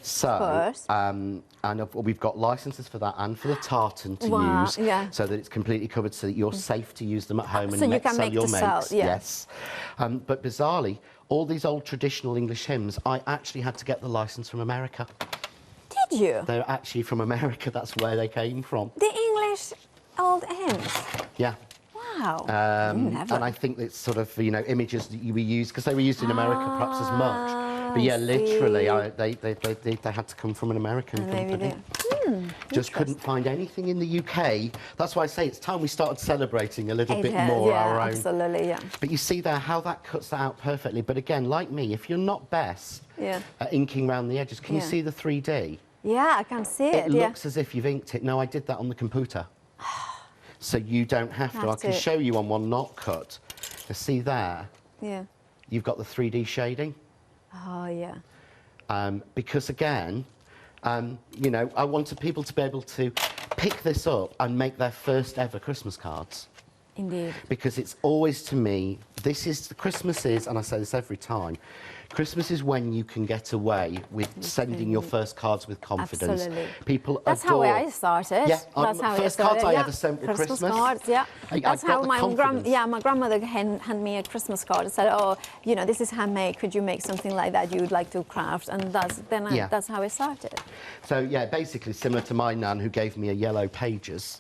Speaker 2: So,
Speaker 1: course.
Speaker 2: and we've got licenses for that and for the tartan to
Speaker 1: Wow,
Speaker 2: use,
Speaker 1: yeah.
Speaker 2: so that it's completely covered, so that you're safe to use them at home
Speaker 1: So
Speaker 2: and
Speaker 1: you can
Speaker 2: sell
Speaker 1: make
Speaker 2: your
Speaker 1: to sell,
Speaker 2: makes.
Speaker 1: yeah.
Speaker 2: Yes, but bizarrely, all these old traditional English hymns, I actually had to get the license from America.
Speaker 1: Did you?
Speaker 2: They're actually from America. That's where they came from.
Speaker 1: The English old hymns.
Speaker 2: Yeah.
Speaker 1: Wow.
Speaker 2: And
Speaker 1: Never.
Speaker 2: I think it's sort of, images that we use, because they were used in America perhaps as much. But yeah,
Speaker 1: I
Speaker 2: literally,
Speaker 1: see.
Speaker 2: they had to come from an American
Speaker 1: Maybe
Speaker 2: company.
Speaker 1: they-
Speaker 2: Just couldn't find anything in the UK. That's why I say it's time we started celebrating a little bit more
Speaker 1: yeah,
Speaker 2: our own.
Speaker 1: absolutely, yeah.
Speaker 2: But you see there how that cuts that out perfectly. But again, like me, if you're not best
Speaker 1: Yeah.
Speaker 2: at inking around the edges, can you
Speaker 1: Yeah.
Speaker 2: see the 3D?
Speaker 1: Yeah, I can see it.
Speaker 2: It
Speaker 1: yeah.
Speaker 2: looks as if you've inked it. No, I did that on the computer. So you don't have to. I
Speaker 1: Have
Speaker 2: can
Speaker 1: to.
Speaker 2: show you on one not cut. You see there,
Speaker 1: Yeah.
Speaker 2: you've got the 3D shading.
Speaker 1: Oh, yeah.
Speaker 2: Because again, I wanted people to be able to pick this up and make their first ever Christmas cards.
Speaker 1: Indeed.
Speaker 2: Because it's always, to me, Christmas is, and I say this every time, Christmas is when you can get away with sending your first cards with confidence.
Speaker 1: Absolutely.
Speaker 2: People
Speaker 1: That's
Speaker 2: adore.
Speaker 1: how I started.
Speaker 2: Yeah,
Speaker 1: That's how
Speaker 2: first
Speaker 1: I started.
Speaker 2: cards I
Speaker 1: yeah.
Speaker 2: ever sent were Christmas.
Speaker 1: cards. Yeah. That's
Speaker 2: I got
Speaker 1: how
Speaker 2: the
Speaker 1: my
Speaker 2: confidence.
Speaker 1: my grandmother handed me a Christmas card and said, "Oh, this is handmade. Could you make something like that you would like to craft?" And that's how I started.
Speaker 2: So yeah, basically similar to my nan who gave me a yellow pages.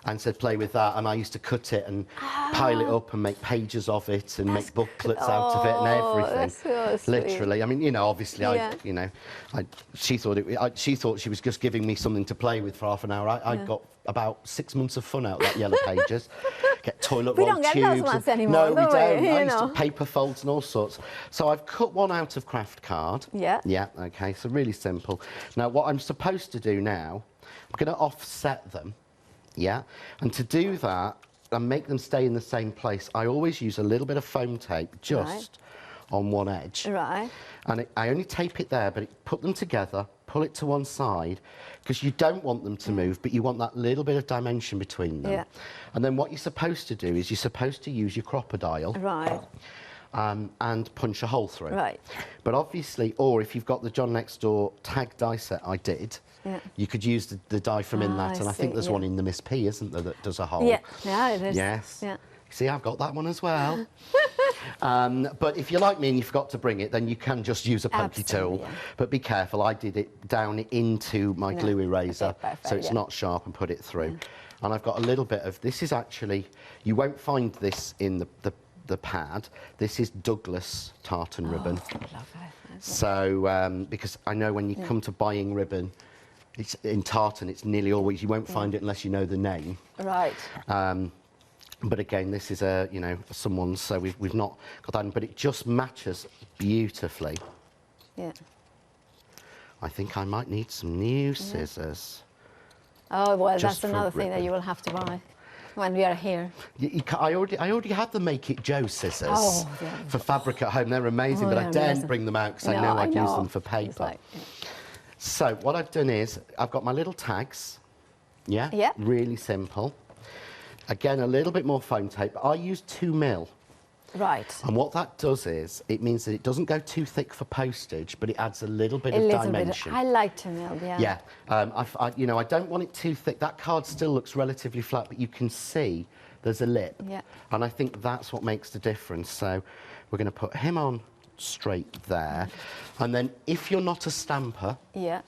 Speaker 2: And said, play with that. And I used to cut it and pile it up and make pages of it and make booklets out of it and everything.
Speaker 1: That's so
Speaker 2: Literally. I mean, obviously,
Speaker 1: Yeah.
Speaker 2: she thought she was just giving me something to play with for half an hour. I got about 6 months of fun out of that yellow pages. Get toilet
Speaker 1: We
Speaker 2: roll
Speaker 1: don't get
Speaker 2: tubes.
Speaker 1: those ones anymore,
Speaker 2: No, we
Speaker 1: do we?
Speaker 2: don't. I
Speaker 1: You
Speaker 2: used to
Speaker 1: know.
Speaker 2: paper folds and all sorts. So I've cut one out of craft card.
Speaker 1: Yeah.
Speaker 2: Yeah, okay, so really simple. Now, what I'm supposed to do now, I'm going to offset them. Yeah, and to do that and make them stay in the same place, I always use a little bit of foam tape just on one edge.
Speaker 1: Right.
Speaker 2: And I only tape it there, but put them together, pull it to one side, because you don't want them to move, but you want that little bit of dimension between them.
Speaker 1: Yeah.
Speaker 2: And then what you're supposed to do is you're supposed to use your crocodile
Speaker 1: Right.
Speaker 2: and punch a hole through.
Speaker 1: Right.
Speaker 2: But obviously, or if you've got the John Next Door tag die set I did,
Speaker 1: Yeah.
Speaker 2: you could use the die from in that.
Speaker 1: I
Speaker 2: And I think
Speaker 1: see,
Speaker 2: there's
Speaker 1: yeah.
Speaker 2: one in the Miss P, isn't there, that does a hole?
Speaker 1: Yeah. Yeah, it is.
Speaker 2: Yes.
Speaker 1: Yeah.
Speaker 2: See, I've got that one as well. But if you're like me and you forgot to bring it, then you can just use a pokey
Speaker 1: Absolutely,
Speaker 2: tool.
Speaker 1: yeah.
Speaker 2: But be careful, I did it down into my glue eraser,
Speaker 1: Okay, perfect,
Speaker 2: so it's
Speaker 1: yeah.
Speaker 2: not sharp, and put it through. And I've got a little bit of, this is actually, you won't find this in the pad. This is Douglas tartan ribbon.
Speaker 1: I love it.
Speaker 2: So, because I know when you come to buying ribbon, it's in tartan, it's nearly always, you won't find it unless you know the name.
Speaker 1: Right.
Speaker 2: But again, this is a, you know, someone's, so we've not got that in, but it just matches beautifully.
Speaker 1: Yeah.
Speaker 2: I think I might need some new scissors.
Speaker 1: Oh, well,
Speaker 2: Just
Speaker 1: that's another
Speaker 2: for
Speaker 1: thing that
Speaker 2: ribbon.
Speaker 1: you will have to buy when we are here.
Speaker 2: I already had the Make It Joe scissors
Speaker 1: yeah.
Speaker 2: for fabric at home. They're amazing,
Speaker 1: Oh,
Speaker 2: but I
Speaker 1: they're
Speaker 2: daren't
Speaker 1: amazing.
Speaker 2: bring them out because
Speaker 1: No,
Speaker 2: I know I'd use
Speaker 1: know.
Speaker 2: them for
Speaker 1: It's
Speaker 2: paper.
Speaker 1: like,
Speaker 2: So what I've done is, I've got my little tags, yeah?
Speaker 1: Yeah.
Speaker 2: Really simple. Again, a little bit more foam tape. I use 2 mil.
Speaker 1: right.
Speaker 2: And what that does is, it means that it doesn't go too thick for postage, but it adds a little bit
Speaker 1: A
Speaker 2: of
Speaker 1: little
Speaker 2: dimension.
Speaker 1: bit. I like to mill, yeah.
Speaker 2: Yeah, you know, I don't want it too thick. That card still looks relatively flat, but you can see there's a lip.
Speaker 1: Yeah.
Speaker 2: And I think that's what makes the difference. So we're going to put him on straight there. And then if you're not a stamper,
Speaker 1: Yeah.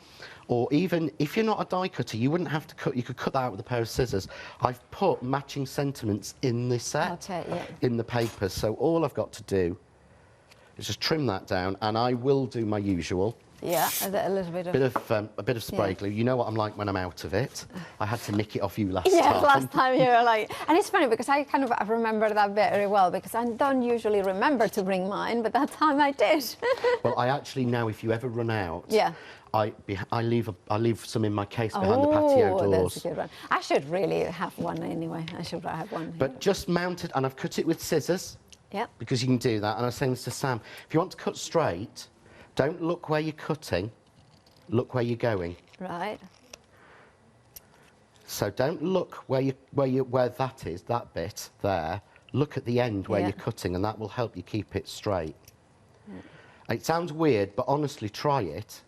Speaker 2: or even if you're not a die cutter, you wouldn't have to cut, you could cut that out with a pair of scissors. I've put matching sentiments in this set,
Speaker 1: Okay, yeah.
Speaker 2: in the papers. So all I've got to do is just trim that down, and I will do my usual.
Speaker 1: Yeah, a little bit of...
Speaker 2: A bit of spray
Speaker 1: Yeah.
Speaker 2: glue. You know what I'm like when I'm out of it. I had to nick it off you last
Speaker 1: Yeah,
Speaker 2: time.
Speaker 1: last time you were like... And it's funny because I kind of remember that very well because I don't usually remember to bring mine, but that time I did.
Speaker 2: Well, I actually know if you ever run out,
Speaker 1: Yeah.
Speaker 2: I leave some in my case behind the patio doors.
Speaker 1: That's a good one. I should really have one anyway. I should have one.
Speaker 2: But just mounted, and I've cut it with scissors.
Speaker 1: Yeah.
Speaker 2: Because you can do that. And I was saying this to Sam, if you want to cut straight, don't look where you're cutting, look where you're going.
Speaker 1: Right.
Speaker 2: So don't look where that is, that bit there. Look at the end where
Speaker 1: Yeah.
Speaker 2: you're cutting, and that will help you keep it straight. It sounds weird, but honestly, try it.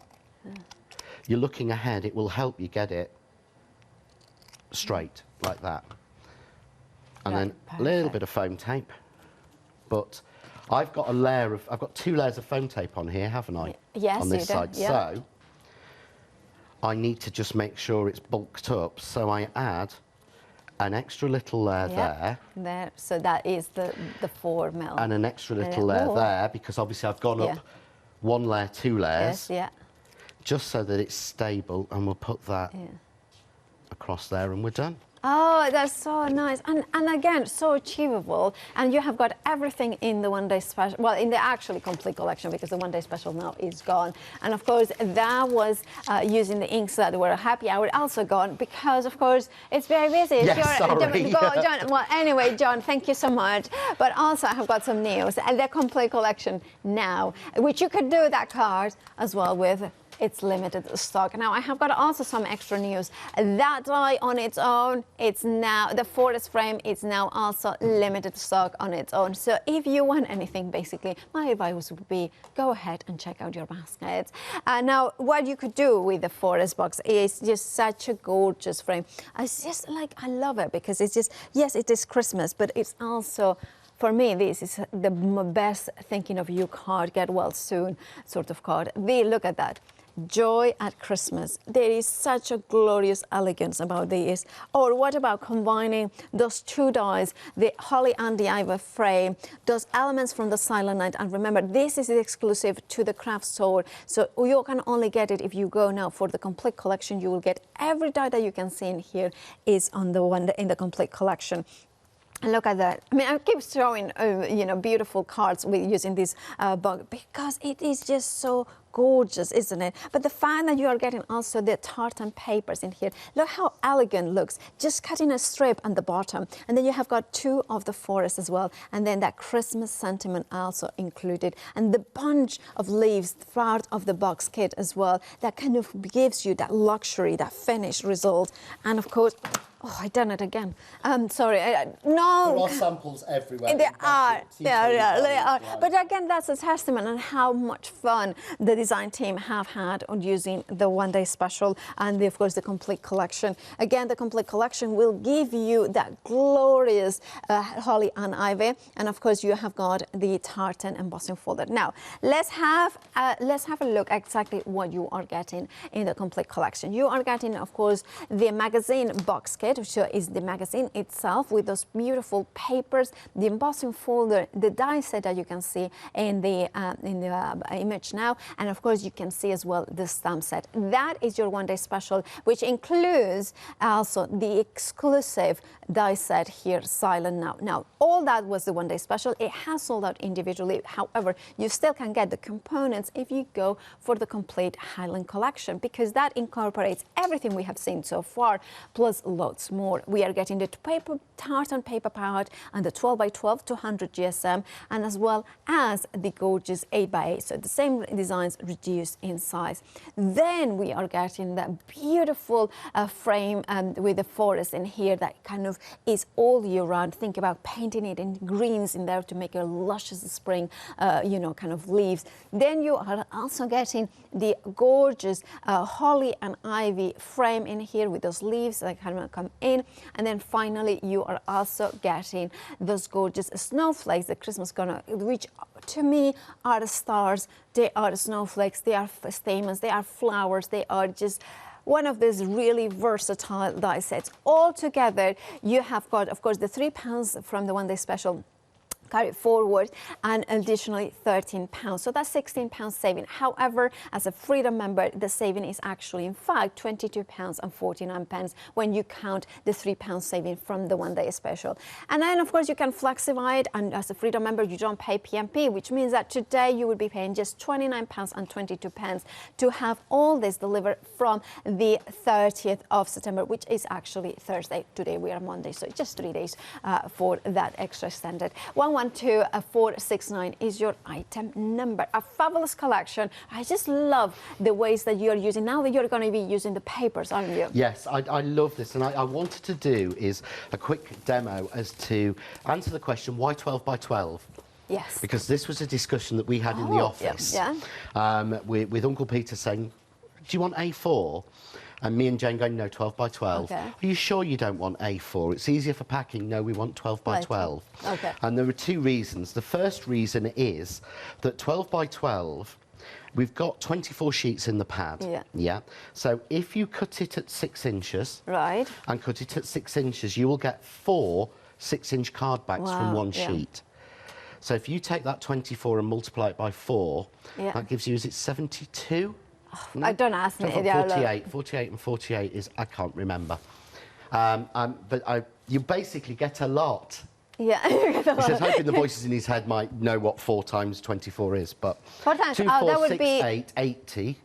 Speaker 2: You're looking ahead, it will help you get it straight, like that. And
Speaker 1: Right,
Speaker 2: then a little
Speaker 1: perfect.
Speaker 2: bit of foam tape. But I've got 2 layers of foam tape on here, haven't I?
Speaker 1: Yes,
Speaker 2: on
Speaker 1: you
Speaker 2: this
Speaker 1: do,
Speaker 2: side.
Speaker 1: yeah.
Speaker 2: So I need to just make sure it's bulked up. So I add an extra little layer there.
Speaker 1: There. So that is the 4 mil.
Speaker 2: And an extra little layer
Speaker 1: more.
Speaker 2: there, because obviously I've gone
Speaker 1: Yeah.
Speaker 2: up 1 layer, 2 layers,
Speaker 1: Yes, yeah.
Speaker 2: just so that it's stable, and we'll put that
Speaker 1: Yeah.
Speaker 2: across there and we're done.
Speaker 1: Oh, that's so nice. And again, so achievable. And you have got everything in the one day special, well, in the actually complete collection, because the one day special now is gone. And of course, that was using the inks that were happy hour also gone, because of course, it's very busy.
Speaker 2: Yes, sorry.
Speaker 1: John, well, anyway, John, thank you so much. But also, I have got some news. And the complete collection now, which you could do that card as well with. It's limited stock. Now, I have got also some extra news. That die on its own, it's now, the forest frame is now also limited stock on its own. So if you want anything, basically, my advice would be go ahead and check out your baskets. Now, what you could do with the forest box is just such a gorgeous frame. It's just like, I love it because it's just, yes, it is Christmas, but it's also, for me, this is the best thinking of you card, get well soon sort of card. Look at that. Joy at Christmas. There is such a glorious elegance about this. Or what about combining those 2 dies, the holly and the ivy frame, those elements from the Silent Night. And remember, this is exclusive to the craft store, so you can only get it if you go now for the complete collection. You will get every die that you can see in here is on the one in the complete collection. And look at that. I mean, I keep showing, you know, beautiful cards with using this book because it is just so gorgeous, isn't it? But the fact that you are getting also the tartan papers in here, look how elegant looks, just cutting a strip on the bottom. And then you have got 2 of the forest as well. And then that Christmas sentiment also included. And the bunch of leaves throughout of the box kit as well, that kind of gives you that luxury, that finished result. And of course, oh, I done it again. Sorry, no.
Speaker 2: There are samples everywhere.
Speaker 1: They are. But again, that's a testament on how much fun the design team have had on using the one day special and of course the complete collection. Again, the complete collection will give you that glorious holly and ivy, and of course you have got the tartan embossing folder. Now let's have a look exactly what you are getting in the complete collection. You are getting, of course, the magazine box kit. lid, which is the magazine itself with those beautiful papers, the embossing folder, the die set that you can see in the image now, and of course you can see as well the stamp set. That is your one-day special, which includes also the exclusive die set here, Silent Now. Now, all that was the one-day special. It has sold out individually. However, you still can get the components if you go for the complete Highland collection, because that incorporates everything we have seen so far, plus loads more. We are getting the tartan paper pouch and the 12 by 12 200 GSM, and as well as the gorgeous 8 by 8. So the same designs reduced in size. Then we are getting that beautiful frame with the forest in here that kind of is all year round. Think about painting it in greens in there to make a luscious spring, you know, kind of leaves. Then you are also getting the gorgeous holly and ivy frame in here with those leaves that kind of come in. And then finally, you are also getting those gorgeous snowflakes, the Christmas corner, which to me are the stars. They are the snowflakes, they are stamens, they are flowers, they are just one of these really versatile die sets. All together, you have got, of course, the £3 from the one-day special carried forward, and additionally £13. So that's £16 saving. However, as a Freedom member, the saving is actually, in fact, £22.49 when you count the £3 saving from the one-day special. And then, of course, you can flexify it, and as a Freedom member, you don't pay PMP, which means that today you would be paying just £29.22 to have all this delivered from the 30th of September, which is actually Thursday. Today we are Monday, so it's just 3 days for that extra extended. 112469 is your item number. A fabulous collection. I just love the ways that you're using. Now that you're going to be using the papers, aren't you?
Speaker 2: Yes, I love this, and I wanted to do is a quick demo as to answer the question, why 12 by 12?
Speaker 1: Yes.
Speaker 2: Because this was a discussion that we had in the office with Uncle Peter saying, do you want A4? And me and Jane going, no, 12 by 12.
Speaker 1: Okay.
Speaker 2: Are you sure you don't want A4? It's easier for packing. No, we want 12 by 12.
Speaker 1: Okay.
Speaker 2: And there are two reasons. The first reason is that 12 by 12, we've got 24 sheets in the pad.
Speaker 1: Yeah.
Speaker 2: Yeah. So if you cut it at 6 inches.
Speaker 1: Right.
Speaker 2: And cut it at 6 inches, you will get 4 6-inch card backs from one sheet. So if you take that 24 and multiply it by 4, that gives you, is it 72? No?
Speaker 1: I don't ask me.
Speaker 2: 48. 48 and 48 is, I can't remember. But you basically get a lot.
Speaker 1: Yeah.
Speaker 2: He says, hoping the voices in his head might know what 4 times 24 is, but
Speaker 1: 4 times,
Speaker 2: 2, 4,
Speaker 1: that would
Speaker 2: 6,
Speaker 1: be
Speaker 2: 8, 80.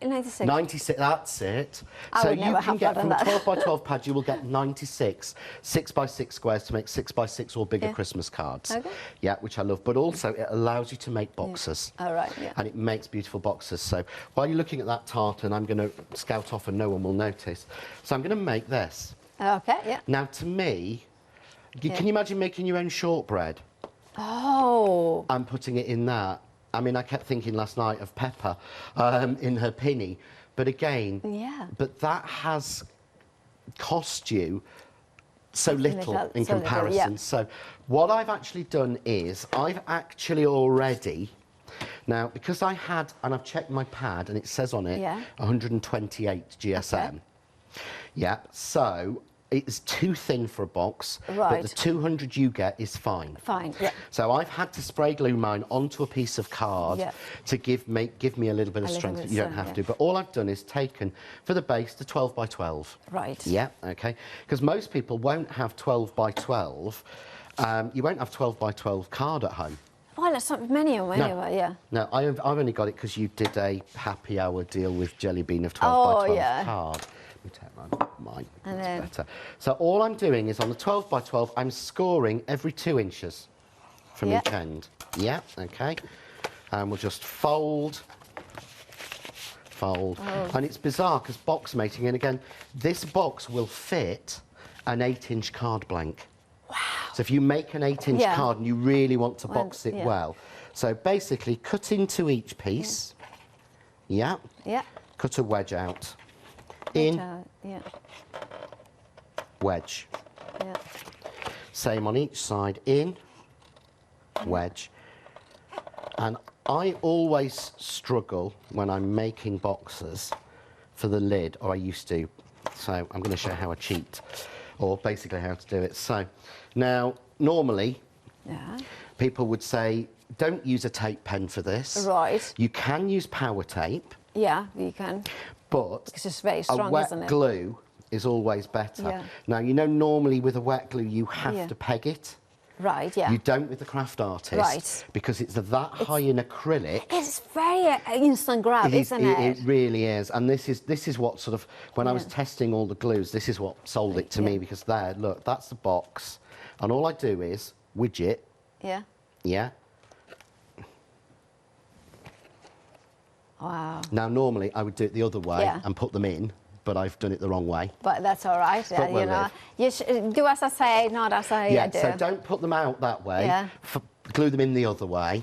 Speaker 1: 96.
Speaker 2: 96, that's it.
Speaker 1: I
Speaker 2: so
Speaker 1: would
Speaker 2: you
Speaker 1: never
Speaker 2: can
Speaker 1: have
Speaker 2: get
Speaker 1: done
Speaker 2: from
Speaker 1: that.
Speaker 2: 12 by 12 pad, you will get 96 6 by 6 squares to make 6 by 6 or bigger Christmas cards.
Speaker 1: Okay.
Speaker 2: Yeah, which I love. But also it allows you to make boxes.
Speaker 1: All right,
Speaker 2: And it makes beautiful boxes. So while you're looking at that tartan, I'm going to scout off and no one will notice. So I'm going to make this.
Speaker 1: Okay, yeah.
Speaker 2: Now, to me, can you imagine making your own shortbread?
Speaker 1: Oh.
Speaker 2: And putting it in that? I mean, I kept thinking last night of Pepper in her pinny. But again, but that has cost you so little in comparison. So what I've actually done is I've actually already, now because I had, and I've checked my pad and it says on it 128 GSM. Okay. Yeah, so it's too thin for a box, but the 200 you get is fine. Fine, yeah. So I've had to spray glue mine onto a piece of card to give me a little bit of strength. You don't have to, but all I've done is taken, for the base, the 12 by 12. Right. Yeah, okay. Because most people won't have 12 by 12. You won't have 12 by 12 card at home.
Speaker 1: Well, there's not many of them anyway, yeah.
Speaker 2: No, I've only got it because you did a happy hour deal with Jelly Bean of 12 by 12 card. Let me take mine. That's better. So all I'm doing is on the 12 by 12, I'm scoring every 2 inches from each end. Yeah, okay. And we'll just fold. And it's bizarre because box mating, and again, this box will fit an 8-inch card blank. Wow. So if you make an 8-inch card and you really want to box it well, so basically cut into each piece. Yeah. Cut a wedge out. In, wedge. Same on each side, in, wedge. And I always struggle when I'm making boxes for the lid, or I used to, So I'm going to show how I cheat, or basically how to do it. So now, normally, people would say, don't use a tape pen for this.
Speaker 1: Right.
Speaker 2: You can use power tape.
Speaker 1: Yeah, you can.
Speaker 2: But
Speaker 1: it's just very strong,
Speaker 2: a wet
Speaker 1: isn't it?
Speaker 2: glue is always better.
Speaker 1: Yeah.
Speaker 2: Now, you know, normally with a wet glue, you have to peg it.
Speaker 1: Right, yeah.
Speaker 2: You don't with the craft artist. Right. Because it's that high in acrylic.
Speaker 1: It's very instant grab, isn't it?
Speaker 2: It really is. And this is what sort of, when I was testing all the glues, this is what sold it to me, because there, look, that's the box. And all I do is widget.
Speaker 1: Yeah.
Speaker 2: Yeah.
Speaker 1: Wow.
Speaker 2: Now, normally I would do it the other way and put them in, but I've done it the wrong way.
Speaker 1: But that's all right.
Speaker 2: But
Speaker 1: You know, you should do as I say, not as I do.
Speaker 2: So don't put them out that way.
Speaker 1: Yeah.
Speaker 2: Glue them in the other way.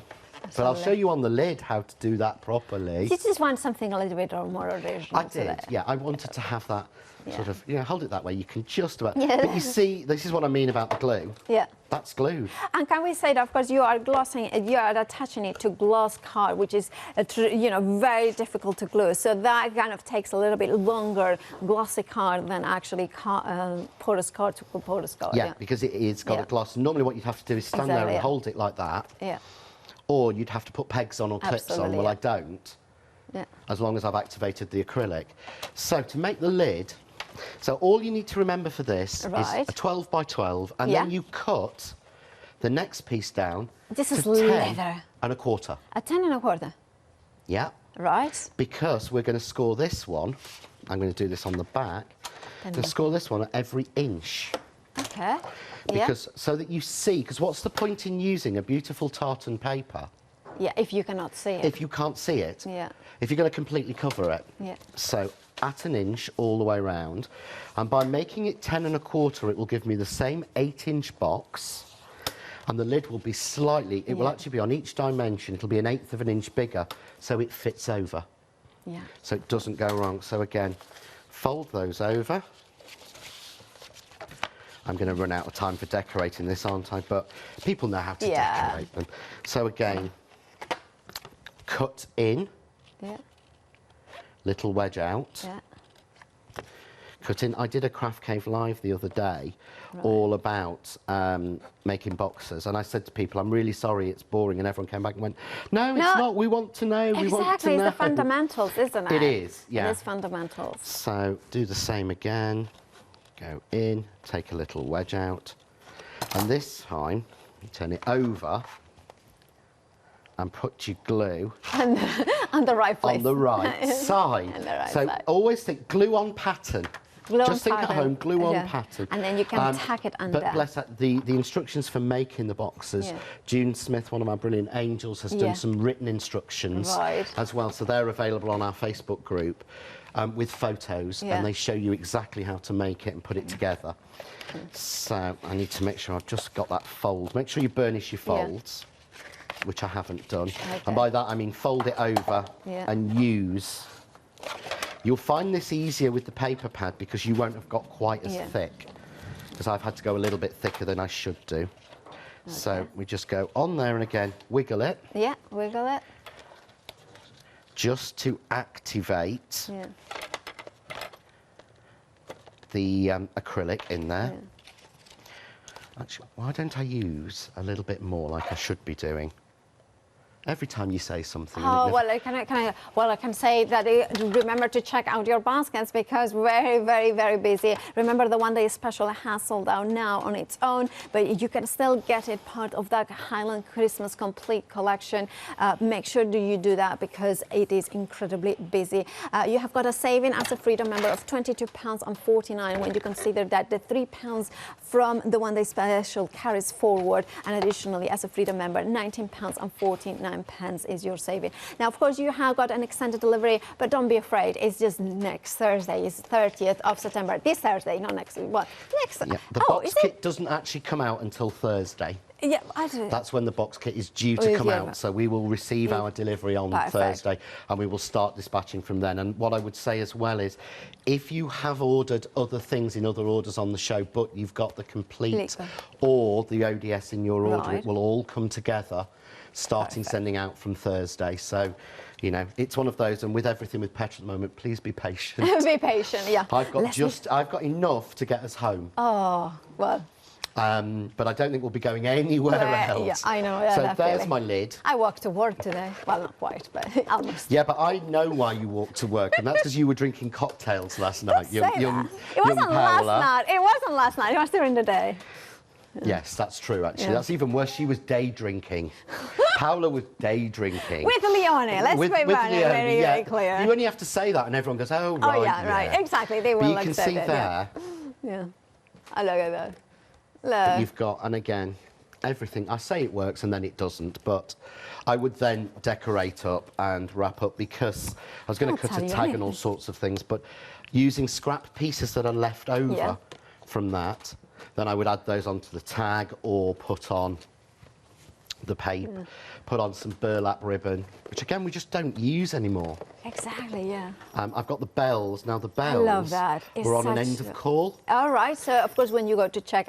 Speaker 2: But I'll show you on the lid how to do that properly.
Speaker 1: You just want something a little bit more original.
Speaker 2: I did, yeah. I wanted to have that sort of, hold it that way. You can just about. But you see, this is what I mean about the glue. Yeah. That's glued.
Speaker 1: And can we say that, of course, you are attaching it to gloss card, which is, very difficult to glue. So that kind of takes a little bit longer glossy card than actually porous card to porous card.
Speaker 2: Yeah, because it's got a gloss. Normally what you'd have to do is stand there and hold it like that. Yeah. Or you'd have to put pegs on or clips on. Well, I don't. Yeah. As long as I've activated the acrylic. So to make the lid, so all you need to remember for this is a 12 by 12, and then you cut the next piece down
Speaker 1: to 10
Speaker 2: and a quarter.
Speaker 1: A 10 and a quarter?
Speaker 2: Yeah.
Speaker 1: Right.
Speaker 2: Because we're going to score this one, I'm going to do this on the back, I'm going to score this one at every inch.
Speaker 1: Okay.
Speaker 2: Because so that you see, because what's the point in using a beautiful tartan paper?
Speaker 1: Yeah, if you cannot see it.
Speaker 2: If you can't see it. Yeah. If you're going to completely cover it. Yeah. So at an inch all the way around, and by making it 10 and a quarter, it will give me the same 8-inch box, and the lid will be slightly, it will actually be on each dimension, it'll be 1/8 of an inch bigger, so it fits over. Yeah. So it doesn't go wrong. So again, fold those over. I'm going to run out of time for decorating this, aren't I? But people know how to decorate them. So again, cut in, little wedge out, cut in. I did a Craft Cave Live the other day all about making boxes, and I said to people, I'm really sorry it's boring, and everyone came back and went, no, it's not, we want to know, we want to know.
Speaker 1: Exactly, it's the fundamentals, isn't it?
Speaker 2: It is, yeah.
Speaker 1: It is fundamentals.
Speaker 2: So do the same again. Go in, take a little wedge out, and this time you turn it over and put your glue
Speaker 1: on the right place.
Speaker 2: On the right side. So always think glue on pattern. Just think at home, glue on pattern.
Speaker 1: And then you can tack it under.
Speaker 2: But bless that, the instructions for making the boxes, June Smith, one of my brilliant angels, has done some written instructions as well. So they're available on our Facebook group. With photos, and they show you exactly how to make it and put it together. So I need to make sure I've just got that fold. Make sure you burnish your folds, which I haven't done. Okay. And by that I mean fold it over and use. You'll find this easier with the paper pad because you won't have got quite as thick, because I've had to go a little bit thicker than I should do. Okay. So we just go on there and again, wiggle it.
Speaker 1: Yeah, wiggle it.
Speaker 2: Just to activate the acrylic in there. Actually, why don't I use a little bit more like I should be doing? Every time you say something.
Speaker 1: Oh, well, I can say that remember to check out your baskets because very, very, very busy. Remember the one-day special has sold out now on its own, but you can still get it part of that Highland Christmas complete collection. Make sure you do that because it is incredibly busy. You have got a saving as a Freedom member of £22.49 when you consider that the £3 from the one-day special carries forward, and additionally as a Freedom member, £19.49 is your saving. Now, of course, you have got an extended delivery, but don't be afraid. It's just next Thursday. It's 30th of September. This Thursday, not next week. What? Next.
Speaker 2: Yeah, the box kit doesn't actually come out until Thursday.
Speaker 1: Yeah, I do.
Speaker 2: That's when the box kit is due to come out. So we will receive our delivery on Thursday, and we will start dispatching from then. And what I would say as well is, if you have ordered other things in other orders on the show, but you've got the complete or the ODS in your order, it will all come together starting sending out from Thursday. So, you know, it's one of those, and with everything with petrol at the moment, please be patient.
Speaker 1: Be patient, yeah.
Speaker 2: I've got enough to get us home.
Speaker 1: Oh, well.
Speaker 2: But I don't think we'll be going anywhere else.
Speaker 1: Yeah, I know. Yeah,
Speaker 2: so
Speaker 1: that
Speaker 2: there's
Speaker 1: feeling.
Speaker 2: my lid.
Speaker 1: I walked to work today. Well, not quite, but almost.
Speaker 2: Yeah, but I know why you walked to work, and that's because you were drinking cocktails last night.
Speaker 1: It wasn't last night. It wasn't last night. It was during the day.
Speaker 2: Yes, that's true, actually.
Speaker 1: Yeah.
Speaker 2: That's even worse. She was day drinking. Paola was day drinking.
Speaker 1: With Leone, let's be very clear.
Speaker 2: You only have to say that and everyone goes, oh, right.
Speaker 1: Oh, yeah, right. Exactly. They will
Speaker 2: accept it. You can see there.
Speaker 1: Yeah. I look at that.
Speaker 2: That you've got, and again, everything. I say it works and then it doesn't, but I would then decorate up and wrap up because I was going to cut a tag and all sorts of things, but using scrap pieces that are left over from that, then I would add those onto the tag or put on the paper, put on some burlap ribbon, which again we just don't use anymore.
Speaker 1: Exactly, yeah.
Speaker 2: I've got the bells. Now the bells
Speaker 1: I love that.
Speaker 2: We're on an end of call.
Speaker 1: All right, so of course when you go to check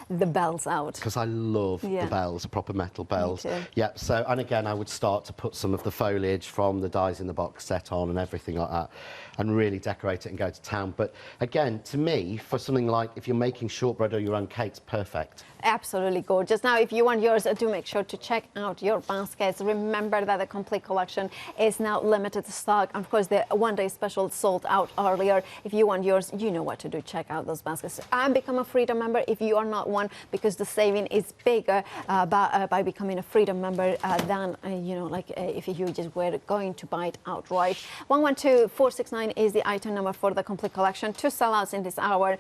Speaker 1: the bells out.
Speaker 2: Because I love the bells, proper metal bells.
Speaker 1: Me too.
Speaker 2: Yeah, so, and again I would start to put some of the foliage from the dies in the box set on and everything like that and really decorate it and go to town. But again, to me, for something like if you're making shortbread or your own cakes, perfect.
Speaker 1: Absolutely gorgeous. Now, if you want yours, do make sure to check out your baskets. Remember that the complete collection is now limited stock. Of course, the one-day special sold out earlier. If you want yours, you know what to do. Check out those baskets and become a Freedom member if you are not one, because the saving is bigger by becoming a Freedom member than, you know, like if you just were going to buy it outright. 112469 is the item number for the complete collection. 2 sellouts in this hour.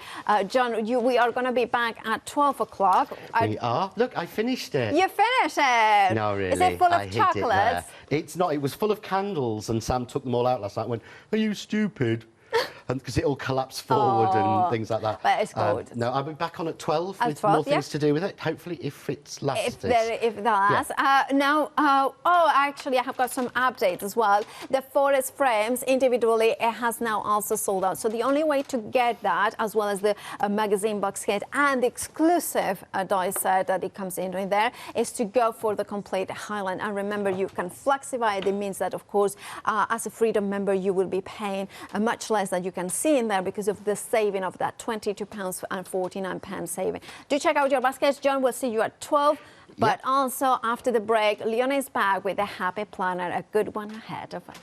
Speaker 1: John, we are going to be back at 12 o'clock.
Speaker 2: We are. Look, I finished it.
Speaker 1: You finished it.
Speaker 2: No, really.
Speaker 1: Is it full of chocolates?
Speaker 2: It's not. It was full of candles, and Sam took them all out last night and went, are you stupid? And because it all collapsed forward and things like that.
Speaker 1: But it's good.
Speaker 2: No, I'll be back on at 12
Speaker 1: at
Speaker 2: with
Speaker 1: 12,
Speaker 2: more things to do with it. Hopefully, if it's lasted.
Speaker 1: If that lasts. Now, actually, I have got some updates as well. The forest frames individually, it has now also sold out. So the only way to get that, as well as the magazine box set and the exclusive die set that it comes in there, is to go for the complete Highland. And remember, you can flexify it. It means that, of course, as a Freedom member, you will be paying much less than you can see in there because of the saving of that £22.49 saving. Do check out your baskets. John, we'll see you at 12. But also after the break, Leona is back with a happy planner, a good one ahead of us.